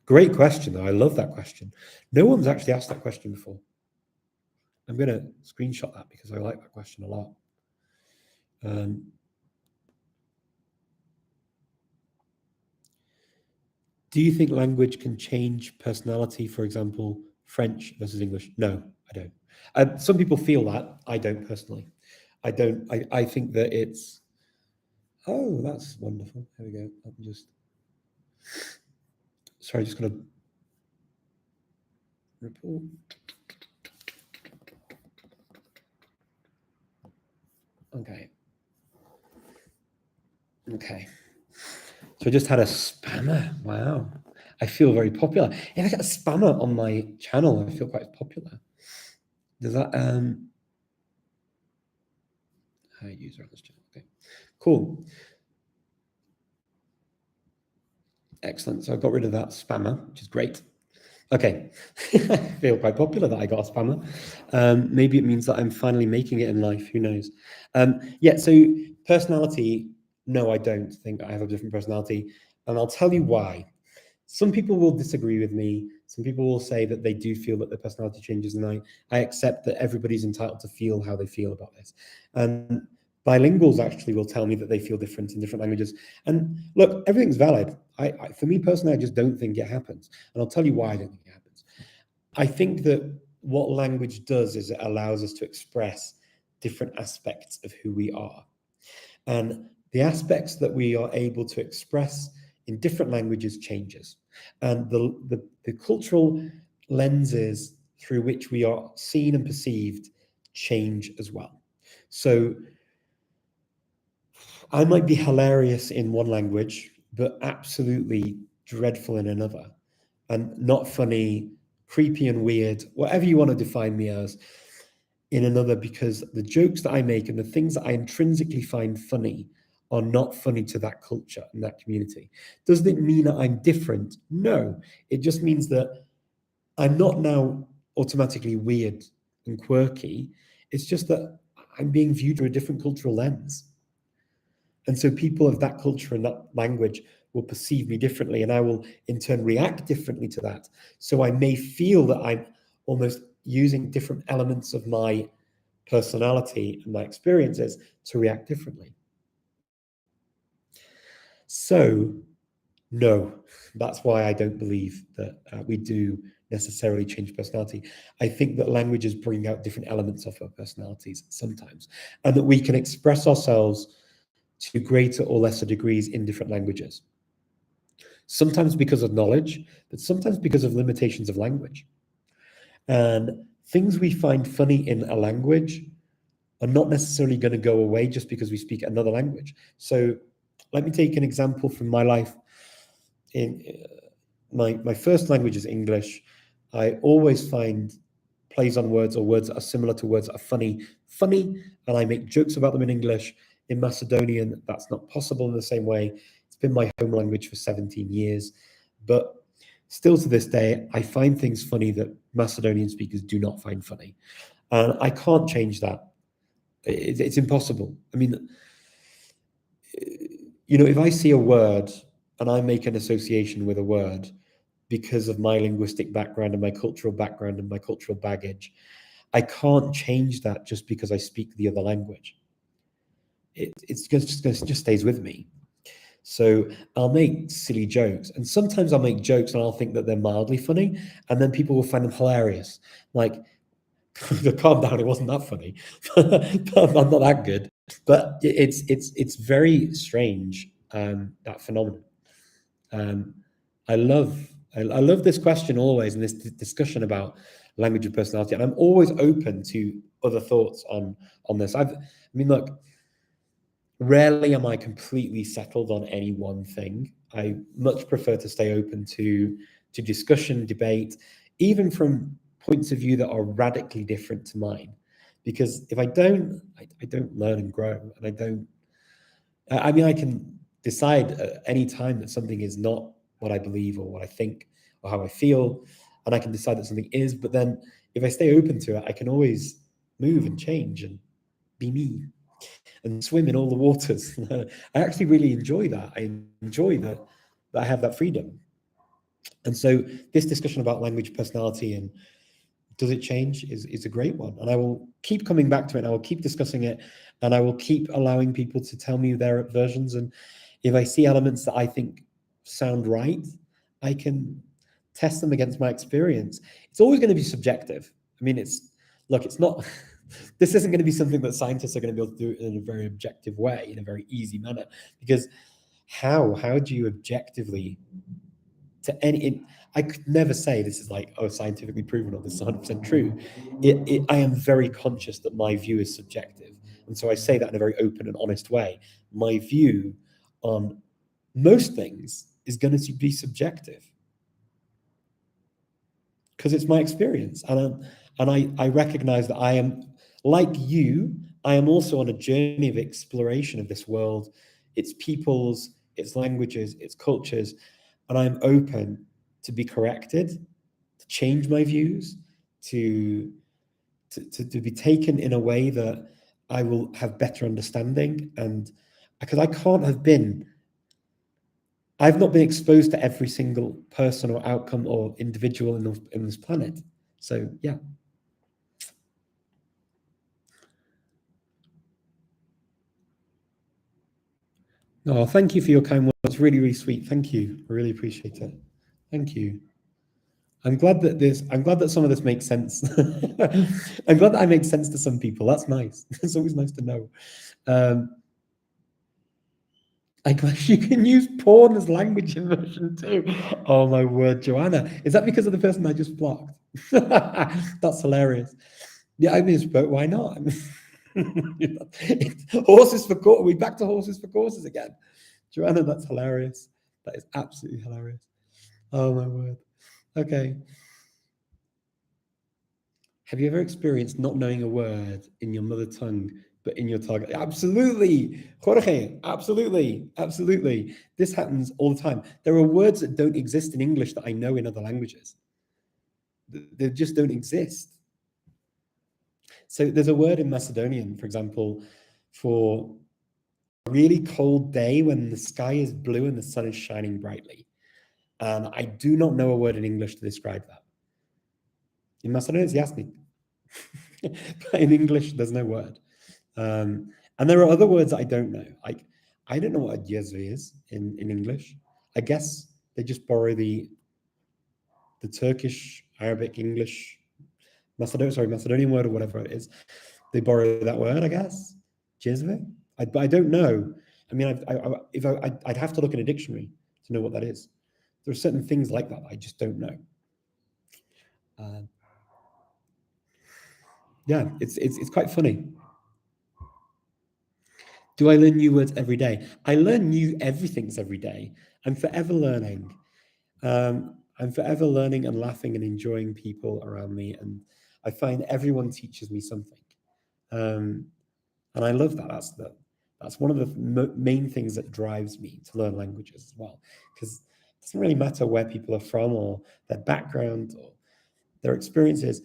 Great question, though. I love that question. No one's actually asked that question before. I'm going to screenshot that because I like that question a lot. Do you think language can change personality? For example, French versus English? No, I don't. Some people feel that. I don't personally. I don't. I think that it's. Oh, that's wonderful. Here we go. I'm just. Sorry, just going to report. Okay. So I just had a spammer. Wow. I feel very popular. If I get a spammer on my channel, I feel quite popular. Does that user on this channel? Okay. Cool. Excellent. So I got rid of that spammer, which is great. Okay. I feel quite popular that I got a spammer. Maybe it means that I'm finally making it in life. Who knows? Yeah, so personality, no, I don't think I have a different personality. And I'll tell you why. Some people will disagree with me. Some people will say that they do feel that their personality changes, and I accept that everybody's entitled to feel how they feel about this. And bilinguals actually will tell me that they feel different in different languages. And look, everything's valid. For me personally, I just don't think it happens. And I'll tell you why I don't think it happens. I think that what language does is it allows us to express different aspects of who we are. And the aspects that we are able to express in different languages changes. And the cultural lenses through which we are seen and perceived change as well. So I might be hilarious in one language, but absolutely dreadful in another. And not funny, creepy and weird, whatever you want to define me as, in another, because the jokes that I make and the things that I intrinsically find funny are not funny to that culture and that community. Does it mean that I'm different? No. It just means that I'm not now automatically weird and quirky. It's just that I'm being viewed through a different cultural lens. And so people of that culture and that language will perceive me differently, and I will in turn react differently to that. So I may feel that I'm almost using different elements of my personality and my experiences to react differently. So, no, that's why I don't believe that we do necessarily change personality. I think that languages bring out different elements of our personalities sometimes, and that we can express ourselves to greater or lesser degrees in different languages. Sometimes because of knowledge, but sometimes because of limitations of language. And things we find funny in a language are not necessarily going to go away just because we speak another language. So let me take an example from my life. In my first language is English. I always find plays on words or words that are similar to words that are funny, and I make jokes about them in English. In Macedonian, that's not possible in the same way. It's been my home language for 17 years, but still to this day, I find things funny that Macedonian speakers do not find funny. And I can't change that. It's impossible. I mean, if I see a word and I make an association with a word because of my linguistic background and my cultural background and my cultural baggage, I can't change that just because I speak the other language. It just stays with me. So I'll make silly jokes, and sometimes I'll make jokes and I'll think that they're mildly funny, and then people will find them hilarious. Like, calm down, it wasn't that funny. I'm not that good. But it's very strange, that phenomenon. I love this question always, and this discussion about language and personality, and I'm always open to other thoughts on this. Look, rarely am I completely settled on any one thing. I much prefer to stay open to discussion, debate, even from points of view that are radically different to mine. Because if I don't learn and grow, and I can decide at any time that something is not what I believe or what I think or how I feel, and I can decide that something is, but then if I stay open to it, I can always move and change and be me and swim in all the waters. I actually really enjoy that. I enjoy that I have that freedom. And so this discussion about language, personality, and does it change is a great one. And I will keep coming back to it, and I will keep discussing it, and I will keep allowing people to tell me their versions. And if I see elements that I think sound right, I can test them against my experience. It's always going to be subjective. It's not, this isn't going to be something that scientists are going to be able to do in a very objective way, in a very easy manner, because how do you objectively I could never say this is like, scientifically proven or this is 100% true. I am very conscious that my view is subjective, And so I say that in a very open and honest way. My view on most things is going to be subjective because it's my experience. And I recognize that I am, like you, I am also on a journey of exploration of this world, its peoples, its languages, its cultures, and I'm open to be corrected, to change my views, to be taken in a way that I will have better understanding. And because I've not been exposed to every single person or outcome or individual in this planet. So yeah. Oh, thank you for your kind words. It's really, really sweet. Thank you. I really appreciate it. Thank you. I'm glad that some of this makes sense. I'm glad that I make sense to some people. That's nice. It's always nice to know. I guess you can use porn as language immersion too. Oh my word, Joanna. Is that because of the person I just blocked? That's hilarious. Yeah, I mean, but why not? Horses for courses. We're back to horses for courses again. Joanna, that's hilarious. That is absolutely hilarious. Oh my word. Okay. Have you ever experienced not knowing a word in your mother tongue, but in your target? Absolutely, Jorge. Absolutely, absolutely. This happens all the time. There are words that don't exist in English that I know in other languages. They just don't exist. So there's a word in Macedonian, for example, for a really cold day when the sky is blue and the sun is shining brightly. And I do not know a word in English to describe that. In Macedonian, it's jasnik. But in English, there's no word. And there are other words I don't know. I don't know what a jezve is in English. I guess they just borrow the Turkish, Arabic, English, Macedonian word or whatever it is. They borrow that word, I guess. Jezve? But I don't know. I mean, I'd have to look in a dictionary to know what that is. There are certain things like that I just don't know. Yeah, it's quite funny. Do I learn new words every day? I learn new everythings every day. I'm forever learning. I'm forever learning and laughing and enjoying people around me. And I find everyone teaches me something. And I love that. That's one of the main things that drives me to learn languages as well. Because it doesn't really matter where people are from or their background or their experiences.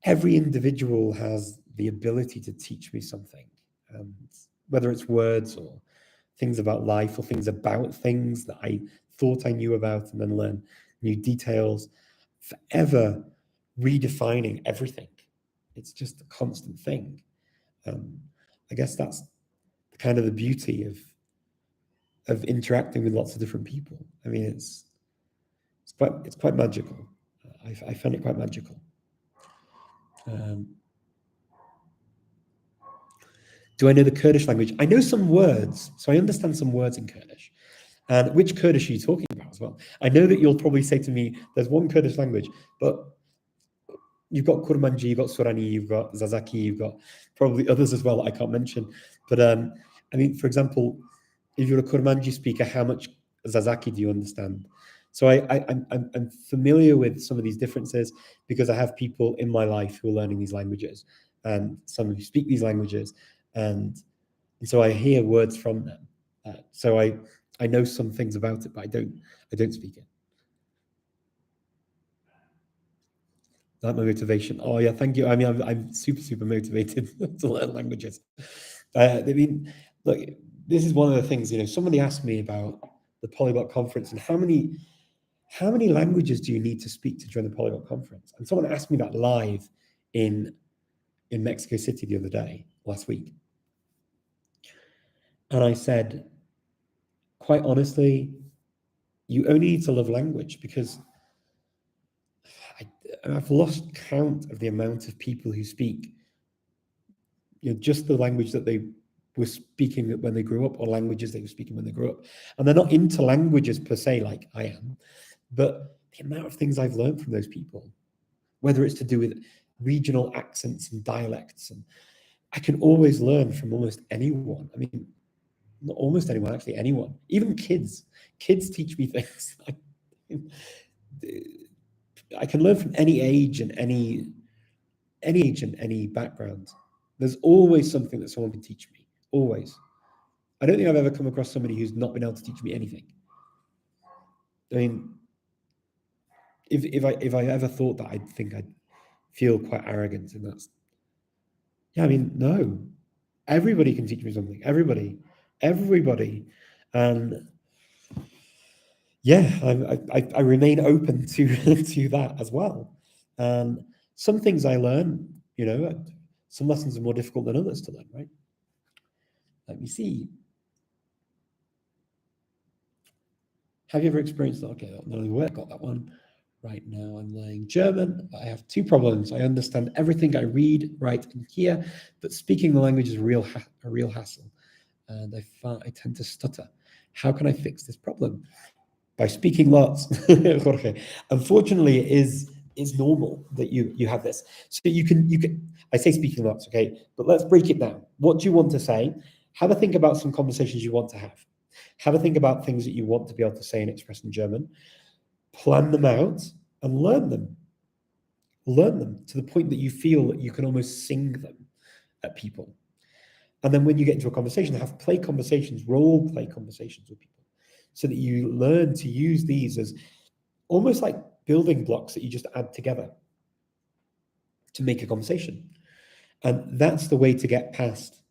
Every individual has the ability to teach me something. And whether it's words or things about life or things about things that I thought I knew about and then learn new details, forever redefining everything. It's just a constant thing. I guess that's kind of the beauty of interacting with lots of different people. I mean, it's quite magical. I find it quite magical. Do I know the Kurdish language? I know some words, so I understand some words in Kurdish. And which Kurdish are you talking about as well? I know that you'll probably say to me, there's one Kurdish language, but you've got Kurmanji, you've got Surani, you've got Zazaki, you've got probably others as well that I can't mention. But I mean, for example, if you're a Kurmanji speaker, how much Zazaki do you understand? So I'm familiar with some of these differences because I have people in my life who are learning these languages and some who speak these languages. And so I hear words from them. So I know some things about it, but I don't speak it. That's my motivation. Oh yeah, thank you. I mean, I'm super motivated to learn languages. I mean, look, this is one of the things. Somebody asked me about the Polyglot Conference and how many languages do you need to speak to join the Polyglot Conference? And someone asked me that live in Mexico City the other day, last week. And I said, quite honestly, you only need to love language because I've lost count of the amount of people who speak just the language that they were speaking when they grew up or languages they were speaking when they grew up. And they're not into languages per se like I am, but the amount of things I've learned from those people, whether it's to do with regional accents and dialects, and I can always learn from almost anyone. I mean, not almost anyone, actually, anyone. Even kids. Kids teach me things. I can learn from any age and any age and any background. There's always something that someone can teach me. Always. I don't think I've ever come across somebody who's not been able to teach me anything. I mean, if I ever thought that, I'd think I'd feel quite arrogant, and that's, yeah, I mean, no. Everybody can teach me something. Everybody. And yeah, I remain open to to that as well. And some things I learn, you know, some lessons are more difficult than others to learn, right? Let me see. Have you ever experienced that? Okay, not only work, got that one. Right now I'm learning German. I have two problems. I understand everything I read, write, and hear, but speaking the language is a real hassle. And I tend to stutter. How can I fix this problem? By speaking lots, Jorge. Unfortunately, it is normal that you have this. So you can I say speaking lots, okay, but let's break it down. What do you want to say? Have a think about some conversations you want to have. Have a think about things that you want to be able to say and express in German. Plan them out and learn them. Learn them to the point that you feel that you can almost sing them at people. And then when you get into a conversation, have play conversations, role play conversations with people, so that you learn to use these as almost like building blocks that you just add together to make a conversation. And that's the way to get past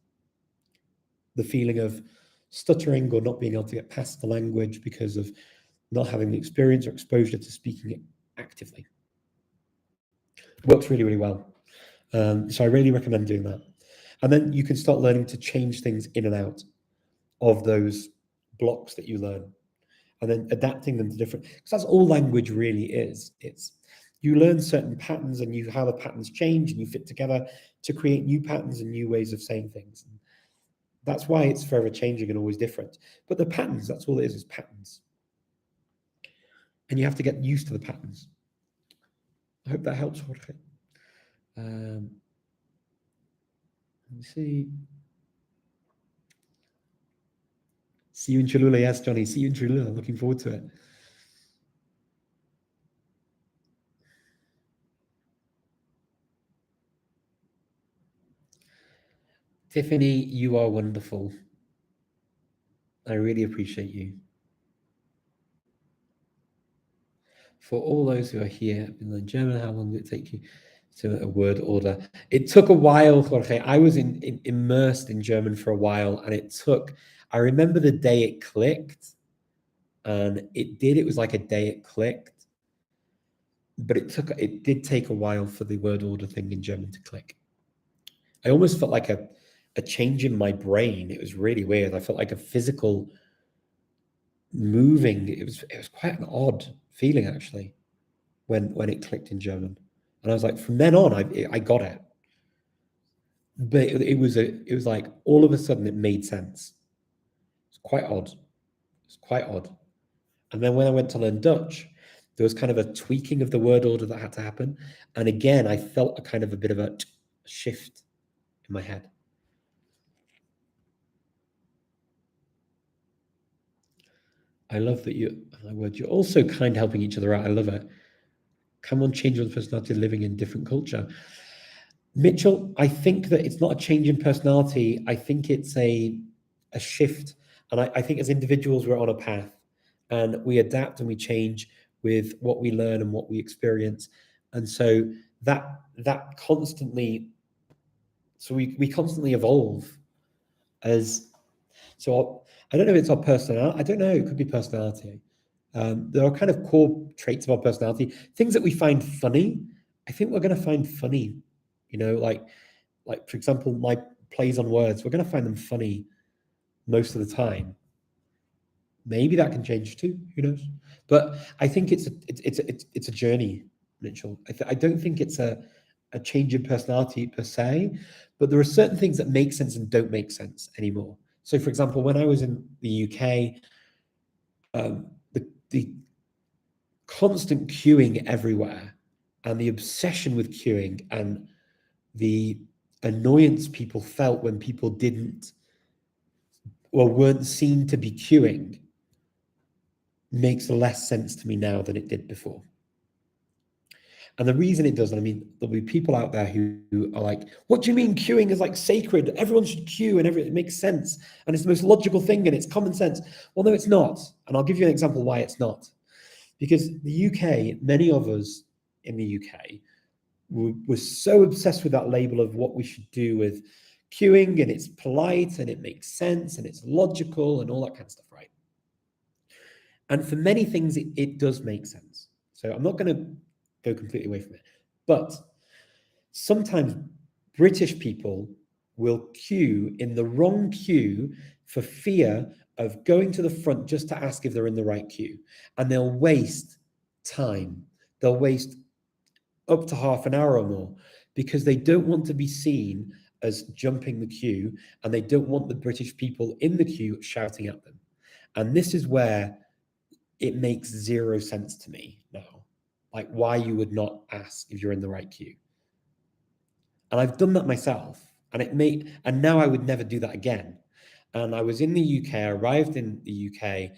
the feeling of stuttering or not being able to get past the language because of not having the experience or exposure to speaking it actively. It works really, really well. So I really recommend doing that. And then you can start learning to change things in and out of those blocks that you learn, and then adapting them to different, because that's all language really is. It's you learn certain patterns and you how the patterns change and you fit together to create new patterns and new ways of saying things. And that's why it's forever changing and always different. But the patterns, that's all it is patterns. And you have to get used to the patterns. I hope that helps, Jorge. Let me see. See you in Cholula. Yes, Johnny. See you in Cholula. Looking forward to it. Tiffany, you are wonderful. I really appreciate you. For all those who are here, been learning German, how long did it take you to a word order? It took a while, Jorge. I was immersed in German for a while, and it took, I remember the day it clicked, and it was like a day it clicked, but it did take a while for the word order thing in German to click. I almost felt like a change in my brain. It was really weird. I felt like a physical moving. It was quite an odd feeling, actually, when it clicked in German. And I was like, from then on, I got it. But it was like all of a sudden it made sense. It's quite odd. It's quite odd. And then when I went to learn Dutch, there was kind of a tweaking of the word order that had to happen. And again, I felt a kind of a bit of a shift in my head. I love that you're also kind, helping each other out. I love it. Come on, change your personality, living in different culture. Mitchell, I think that it's not a change in personality. I think it's a shift. And I think as individuals, we're on a path and we adapt and we change with what we learn and what we experience. And so that constantly, so we constantly evolve as, so I don't know if it's our personality. I don't know. It could be personality. There are kind of core traits of our personality, things that we find funny. I think we're going to find funny, you know, like for example, my plays on words, we're going to find them funny most of the time. Maybe that can change too. Who knows? But I think it's a journey, Mitchell. I don't think it's a change in personality per se, but there are certain things that make sense and don't make sense anymore. So, for example, when I was in the UK, the constant queuing everywhere and the obsession with queuing and the annoyance people felt when people didn't or weren't seen to be queuing makes less sense to me now than it did before. And the reason it does, I mean, there'll be people out there who are like, what do you mean queuing is like sacred? Everyone should queue and it makes sense. And it's the most logical thing and it's common sense. Well, no, it's not. And I'll give you an example why it's not. Because the UK, many of us in the UK were so obsessed with that label of what we should do with queuing, and it's polite and it makes sense and it's logical and all that kind of stuff, right? And for many things, it does make sense. So I'm not going to go completely away from it. But sometimes British people will queue in the wrong queue for fear of going to the front just to ask if they're in the right queue. And they'll waste time. They'll waste up to half an hour or more because they don't want to be seen as jumping the queue, and they don't want the British people in the queue shouting at them. And this is where it makes zero sense to me now, like why you would not ask if you're in the right queue. And I've done that myself, and now I would never do that again. And I was in the UK, I arrived in the UK,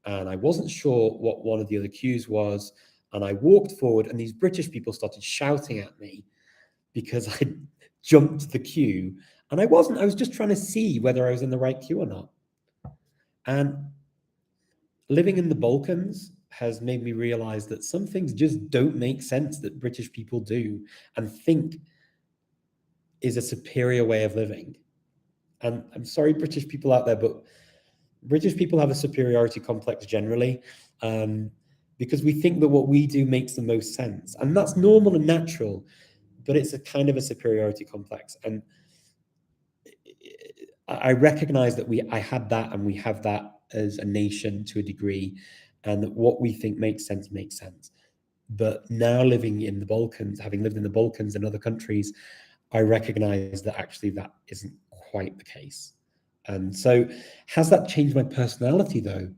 and I wasn't sure what one of the other queues was. And I walked forward, and these British people started shouting at me because I jumped the queue. And I wasn't, I was just trying to see whether I was in the right queue or not. And living in the Balkans has made me realize that some things just don't make sense that British people do and think is a superior way of living. And I'm sorry, British people out there, but British people have a superiority complex generally, because we think that what we do makes the most sense. And that's normal and natural, but it's a kind of a superiority complex. And I recognize that I had that, and we have that as a nation to a degree, and that what we think makes sense makes sense. But now living in the Balkans, having lived in the Balkans and other countries, I recognize that actually that isn't quite the case. And so has that changed my personality though?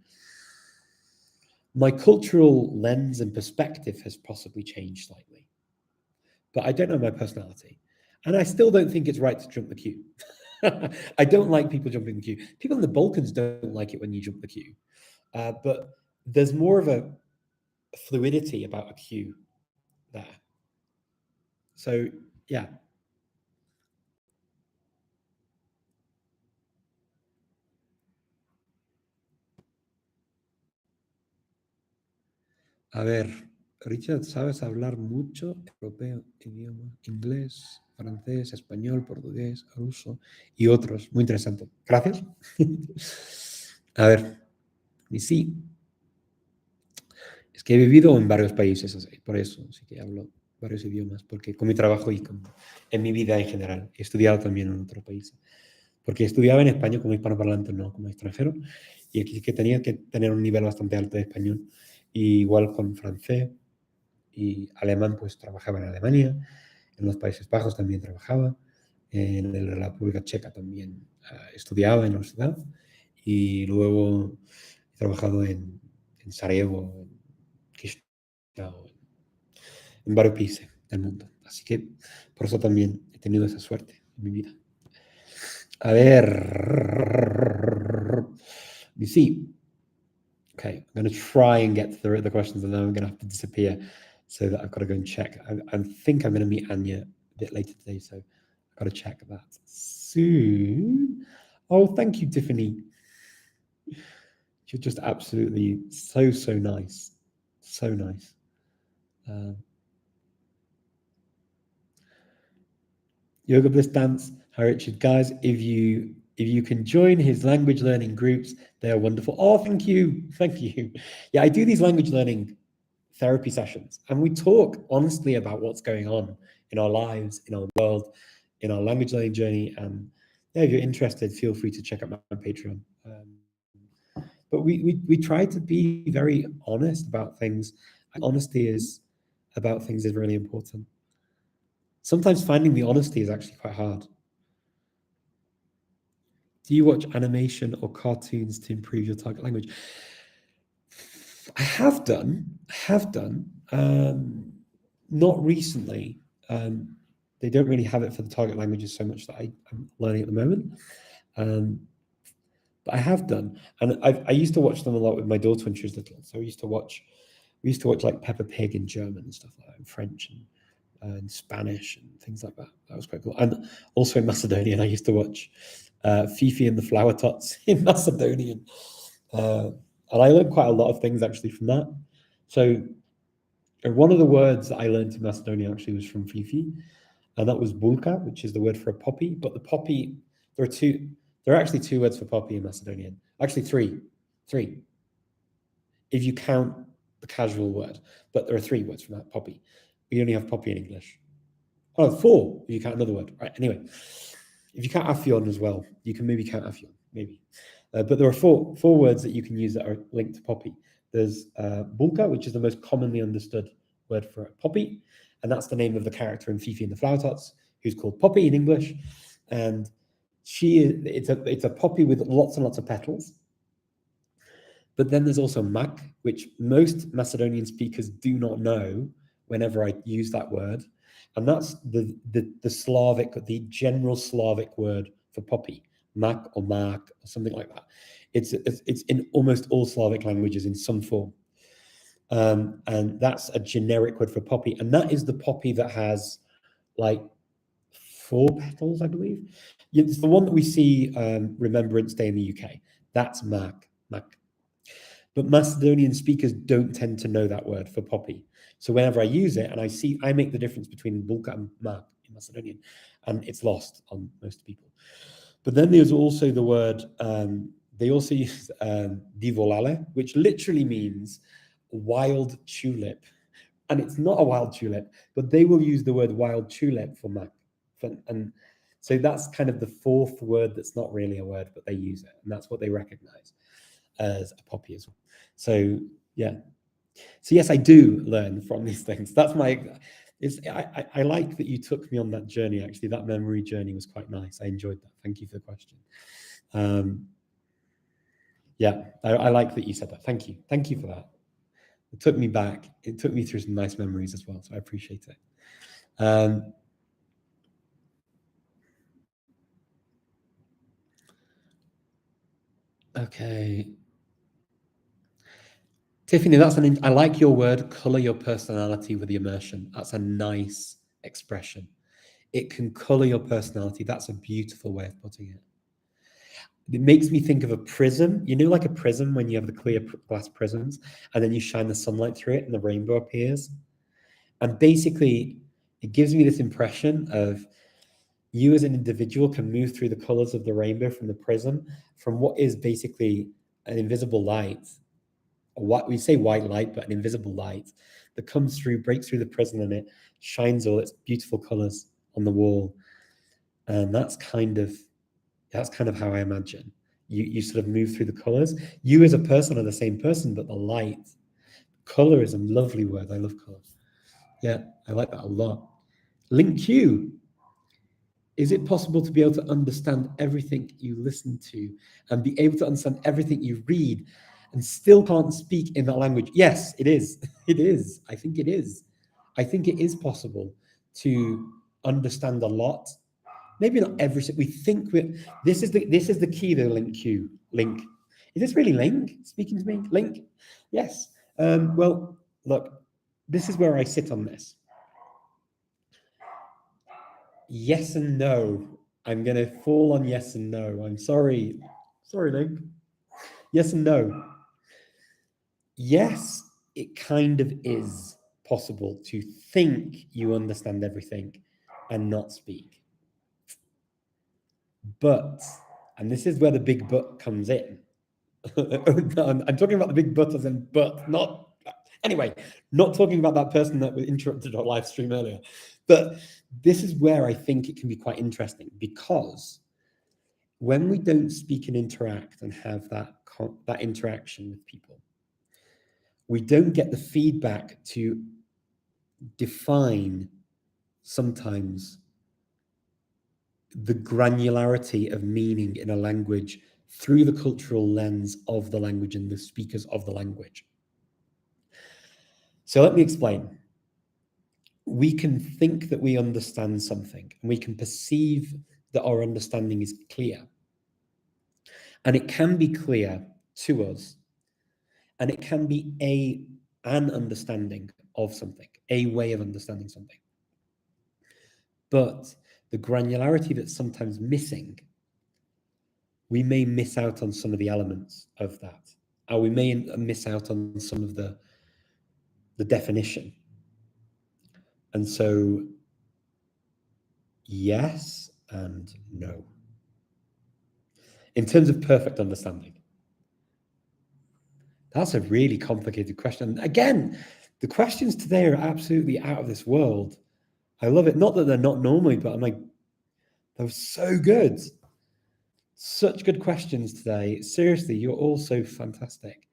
My cultural lens and perspective has possibly changed slightly, but I don't know my personality. And I still don't think it's right to jump the queue. I don't like people jumping the queue. People in the Balkans don't like it when you jump the queue. But there's more of a fluidity about a queue there. So, yeah. A ver, Richard, ¿sabes hablar mucho europeo, idioma, inglés, francés, español, portugués, ruso y otros? Muy interesante. Gracias. A ver, y sí, es que he vivido en varios países, así, por eso sí que hablo varios idiomas, porque con mi trabajo y en mi vida en general. He estudiado también en otros países, porque estudiaba en España como hispanoparlante, no como extranjero, y aquí sí que tenía que tener un nivel bastante alto de español, y igual con francés y alemán, pues trabajaba en Alemania, en los Países Bajos también trabajaba, en la República Checa también estudiaba en la universidad, y luego he trabajado en Sarajevo, en Chisinau, en varios países del mundo. Así que por eso también he tenido esa suerte en mi vida. A ver. You see. Okay, I'm going to try and get through the questions, and then I'm going to have to disappear so that I've got to go and check. I think I'm going to meet Anya a bit later today, so I've got to check that soon. Oh, thank you, Tiffany. You're just absolutely so nice. So nice. Yoga Bliss Dance. Hi, Richard. Guys, if you can join his language learning groups, they are wonderful. Oh, thank you. Thank you. Yeah, I do these language learning therapy sessions, and we talk honestly about what's going on in our lives, in our world, in our language learning journey. And yeah, if you're interested, feel free to check out my Patreon. But we try to be very honest about things. Honesty is about things is really important. Sometimes finding the honesty is actually quite hard. Do you watch animation or cartoons to improve your target language? I have done, not recently. they don't really have it for the target languages so much that I'm learning at the moment. But I have done, and I used to watch them a lot with my daughter when she was little. So we used to watch like Peppa Pig in German and stuff like that, in French and Spanish and things like that. That was quite cool. And also in Macedonian, I used to watch Fifi and the Flower Tots in Macedonian. And I learned quite a lot of things actually from that. So one of the words that I learned in Macedonian actually was from Fifi, and that was bulka, which is the word for a poppy. But the poppy, there are actually two words for poppy in Macedonian. Actually, three, if you count the casual word. But there are three words for that, poppy. We only have poppy in English. Oh, four, if you count another word. Right, anyway. If you count afion as well, you can maybe count afion, maybe. But there are four words that you can use that are linked to poppy. There's bulka, which is the most commonly understood word for poppy, and that's the name of the character in Fifi and the Flower Tots, who's called Poppy in English, and it's a poppy with lots and lots of petals. But then there's also mak, which most Macedonian speakers do not know whenever I use that word, and that's the Slavic, the general Slavic word for poppy, mak or mark or something like that. It's in almost all Slavic languages in some form. And that's a generic word for poppy. And that is the poppy that has like 4 petals, I believe. It's the one that we see Remembrance Day in the UK. That's mak. But Macedonian speakers don't tend to know that word for poppy. So whenever I use it and I make the difference between bulka and mak in Macedonian, and it's lost on most people. But then there's also the word, they also use divolale, which literally means wild tulip. And it's not a wild tulip, but they will use the word wild tulip for mak. And so that's kind of the fourth word that's not really a word, but they use it. And that's what they recognize as a poppy as well. So yeah. So yes, I do learn from these things. That's I like that you took me on that journey. Actually, that memory journey was quite nice. I enjoyed that. Thank you for the question. Yeah, I like that you said that. Thank you for that. It took me back. It took me through some nice memories as well. So I appreciate it. Okay. Tiffany, I like your word, color your personality with the immersion. That's a nice expression. It can color your personality. That's a beautiful way of putting it. It makes me think of a prism. You know, like a prism when you have the clear glass prisms and then you shine the sunlight through it and the rainbow appears. And basically, it gives me this impression of you as an individual can move through the colors of the rainbow from the prism, from what is basically an invisible light, what we say white light, but an invisible light that comes through, breaks through the prism, and it shines all its beautiful colors on the wall. And that's kind of how I imagine you sort of move through the colors. You as a person are the same person, but the light, color is a lovely word. I love color. Yeah, I like that a lot. Link Q. Is it possible to be able to understand everything you listen to and be able to understand everything you read and still can't speak in that language? Yes, it is. It is. I think it is. I think it is possible to understand a lot. Maybe not every. We think this is the key though. Link Q. Link. Is this really Link speaking to me? Link. Yes. Well, look. This is where I sit on this. Yes and no. I'm going to fall on yes and no. I'm sorry. Sorry, Link. Yes and no. Yes, it kind of is possible to think you understand everything and not speak. But, and this is where the big but comes in. I'm talking about the big but as in but, not, anyway, not talking about that person that interrupted our live stream earlier. But this is where I think it can be quite interesting, because when we don't speak and interact and have that interaction with people, we don't get the feedback to define sometimes the granularity of meaning in a language through the cultural lens of the language and the speakers of the language. So let me explain. we can think that we understand something, and we can perceive that our understanding is clear. And it can be clear to us, and it can be an understanding of something, a way of understanding something. But the granularity that's sometimes missing, we may miss out on some of the elements of that, or we may miss out on some of the definition. And so, yes and no. In terms of perfect understanding, that's a really complicated question. Again, the questions today are absolutely out of this world. I love it. Not that they're not normally, but I'm like, they're so good. Such good questions today. Seriously, you're all so fantastic.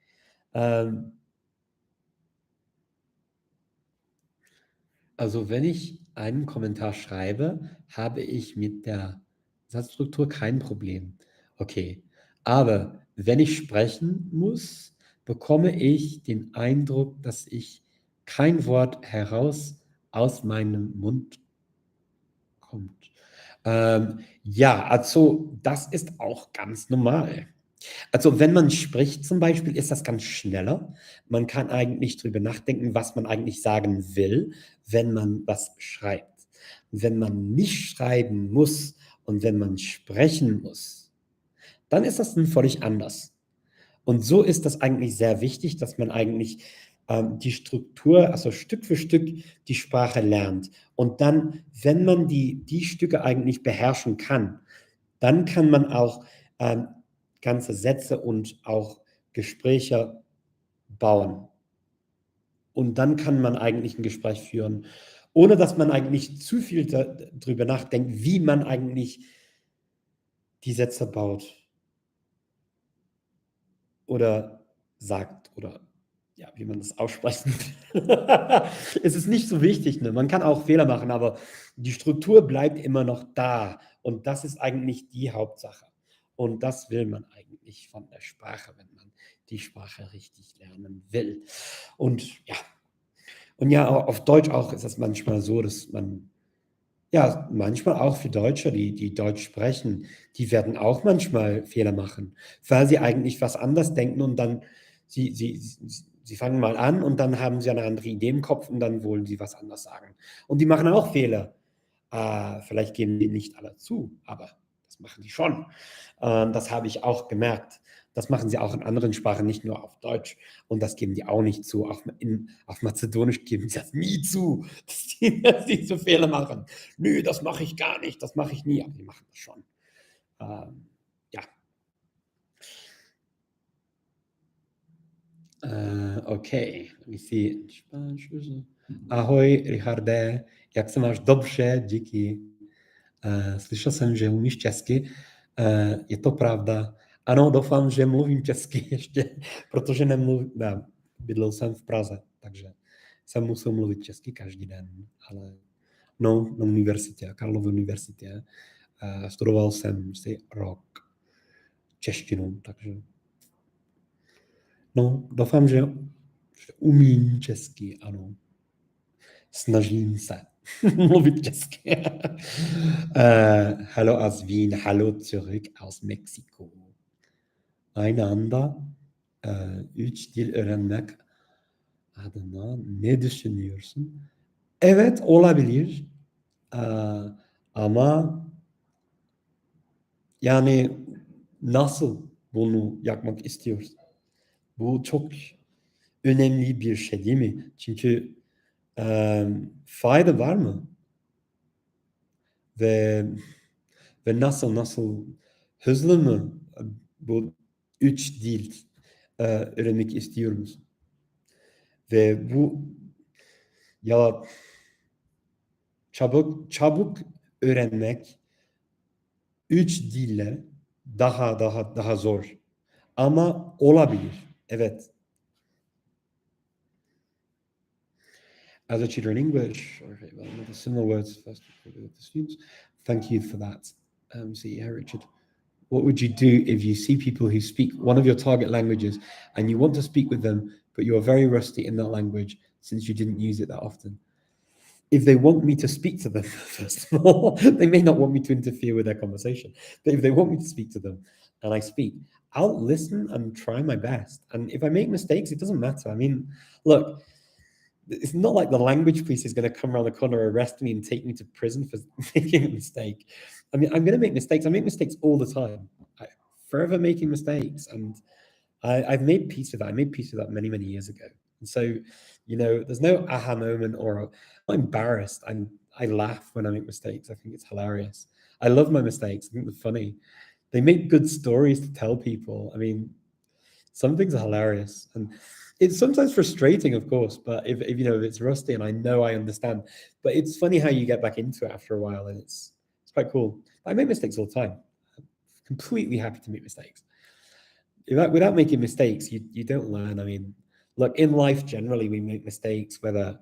Also wenn ich einen Kommentar schreibe, habe ich mit der Satzstruktur kein Problem. Okay, aber wenn ich sprechen muss, bekomme ich den Eindruck, dass ich kein Wort heraus aus meinem Mund kommt. Ja, also das ist auch ganz normal. Also wenn man spricht zum Beispiel, ist das ganz schneller. Man kann eigentlich drüber nachdenken, was man eigentlich sagen will, wenn man was schreibt. Wenn man nicht schreiben muss und wenn man sprechen muss, dann ist das dann völlig anders. Und so ist das eigentlich sehr wichtig, dass man eigentlich die Struktur, also Stück für Stück die Sprache lernt. Und dann, wenn man die Stücke eigentlich beherrschen kann, dann kann man auch ganze Sätze und auch Gespräche bauen. Und dann kann man eigentlich ein Gespräch führen, ohne dass man eigentlich zu viel darüber nachdenkt, wie man eigentlich die Sätze baut oder sagt oder ja, wie man das aussprechen will. Es ist nicht so wichtig, ne? Man kann auch Fehler machen, aber die Struktur bleibt immer noch da. Und das ist eigentlich die Hauptsache. Und das will man eigentlich von der Sprache, wenn man die Sprache richtig lernen will. Und ja, auf Deutsch auch ist es manchmal so, dass man, ja, manchmal auch für Deutsche, die Deutsch sprechen, die werden auch manchmal Fehler machen, weil sie eigentlich was anders denken und dann sie fangen mal an und dann haben sie eine andere Idee im Kopf und dann wollen sie was anderes sagen. Und die machen auch Fehler. Vielleicht geben die nicht alle zu, aber das machen die schon. Das habe ich auch gemerkt. Das machen sie auch in anderen Sprachen, nicht nur auf Deutsch. Und das geben die auch nicht zu. Auf Mazedonisch geben sie das nie zu, dass die so Fehler machen. Nö, das mache ich gar nicht, das mache ich nie. Aber die machen das schon. Ja. Okay, let me see. Ahoj, Richarde, jak se máš? Dobře, díky. Slyšel jsem, že umíš česky. Je to pravda? Ano, doufám, že mluvím česky ještě, protože bydlel jsem v Praze, takže jsem musel mluvit česky každý den, ale na univerzitě, Karlově univerzitě. Studoval jsem si rok češtinu, takže doufám, že umím česky, ano. Snažím se mluvit česky. Hallo aus Wien, hallo zurück aus Mexiko. Aynı üç dil öğrenmek adına ne düşünüyorsun? Evet, olabilir. Ama yani nasıl bunu yapmak istiyoruz? Bu çok önemli bir şey değil mi? Çünkü fayda var mı? Ve nasıl hızlı mı bu 3 dil öğrenmek istiyoruz? Ve bu ya çabuk öğrenmek 3 dille daha zor. Ama olabilir. Evet. As a tutor in English, okay, well, the similar words first for the students. Thank you for that. See here, Richard. What would you do if you see people who speak one of your target languages and you want to speak with them, but you are very rusty in that language since you didn't use it that often? if they want me to speak to them, first of all, they may not want me to interfere with their conversation, but if they want me to speak to them and I speak, I'll listen and try my best. And if I make mistakes, it doesn't matter. I mean, look, it's not like the language police is going to come around the corner, arrest me, and take me to prison for making a mistake. I mean, I'm going to make mistakes. I make mistakes all the time. I forever making mistakes, and I've made peace with that. I made peace with that many, many years ago. And so, you know, there's no aha moment or I'm embarrassed. I laugh when I make mistakes. I think it's hilarious. I love my mistakes. I think they're funny. They make good stories to tell people. I mean, some things are hilarious, and it's sometimes frustrating, of course. But if you know if it's rusty, and I know I understand, but it's funny how you get back into it after a while, and it's quite cool. I make mistakes all the time. I'm completely happy to make mistakes. Without making mistakes, you don't learn. I mean, look, in life generally, we make mistakes. Whether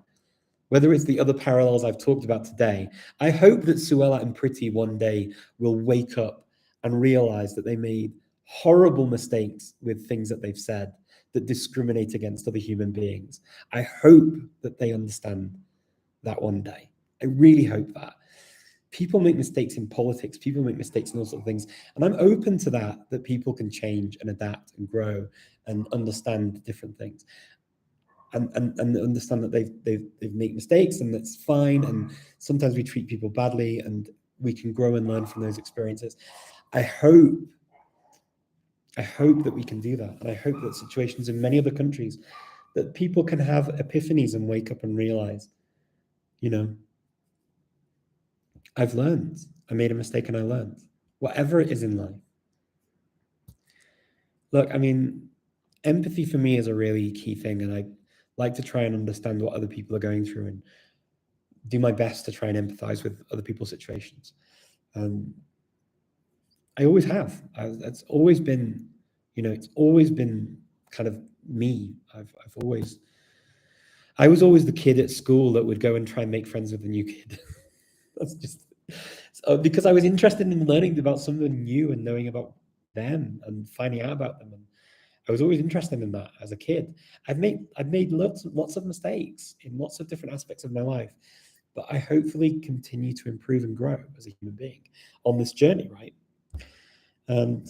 it's the other parallels I've talked about today, I hope that Suella and Pretty one day will wake up and realize that they made horrible mistakes with things that they've said that discriminate against other human beings. I hope that they understand that one day. I really hope that. People make mistakes in politics, people make mistakes in all sorts of things. And I'm open to that people can change and adapt and grow and understand different things. And understand that they've made mistakes and that's fine. And sometimes we treat people badly and we can grow and learn from those experiences. I hope that we can do that. And I hope that situations in many other countries that people can have epiphanies and wake up and realize, you know, I've learned. I made a mistake and I learned. Whatever it is in life. Look, I mean, empathy for me is a really key thing, and I like to try and understand what other people are going through and do my best to try and empathize with other people's situations. I always have. That's always been, you know, it's always been kind of me. I was always the kid at school that would go and try and make friends with the new kid. That's just because I was interested in learning about someone new and knowing about them and finding out about them. And I was always interested in that as a kid. I've made lots of mistakes in lots of different aspects of my life, but I hopefully continue to improve and grow as a human being on this journey, right? And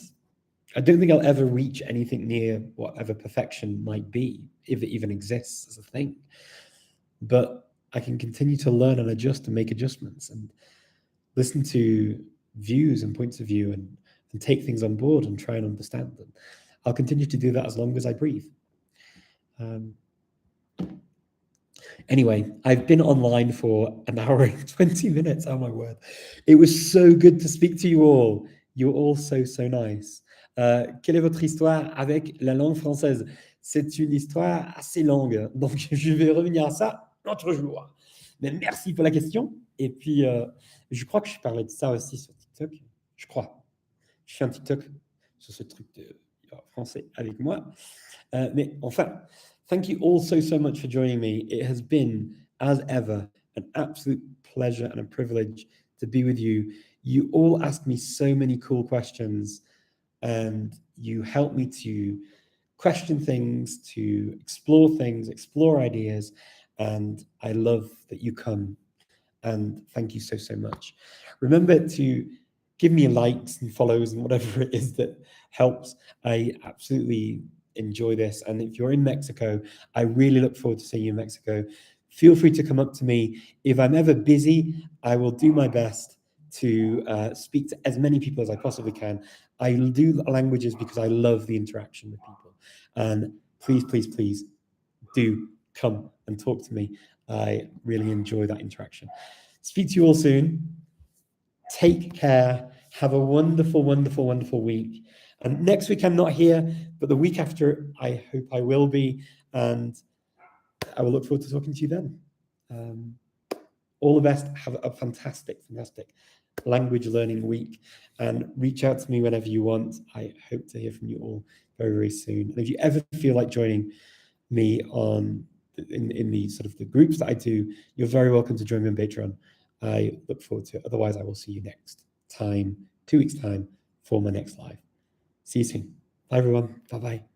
I don't think I'll ever reach anything near whatever perfection might be, if it even exists as a thing. But I can continue to learn and adjust and make adjustments and listen to views and points of view and take things on board and try and understand them. I'll continue to do that as long as I breathe. Anyway, I've been online for an hour and 20 minutes. Oh my word. It was so good to speak to you all. You're all so nice. Quelle est votre histoire avec la langue française? C'est une histoire assez longue, donc je vais revenir à ça l'autre jour. Mais merci pour la question. Et puis, je crois que je parlais de ça aussi sur TikTok. Je crois. Je fais un TikTok sur ce truc de français avec moi. Mais enfin, thank you all so much for joining me. It has been, as ever, an absolute pleasure and a privilege to be with you. You all asked me so many cool questions, and you helped me to question things, to explore ideas, and I love that you come. And thank you so much. Remember to give me likes and follows and whatever it is that helps. I absolutely enjoy this. And if you're in Mexico, I really look forward to seeing you in Mexico. Feel free to come up to me. If I'm ever busy, I will do my best to speak to as many people as I possibly can. I do languages because I love the interaction with people. And please do come and talk to me. I really enjoy that interaction. Speak to you all soon. Take care. Have a wonderful week. And next week I'm not here, but the week after I hope I will be. And I will look forward to talking to you then. All the best. Have a fantastic language learning week. And reach out to me whenever you want. I hope to hear from you all very soon. And if you ever feel like joining me in the sort of the groups that I do, you're very welcome to join me on Patreon. I look forward to it. Otherwise, I will see you next time, 2 weeks' time, for my next live. See you soon. Bye, everyone. Bye-bye.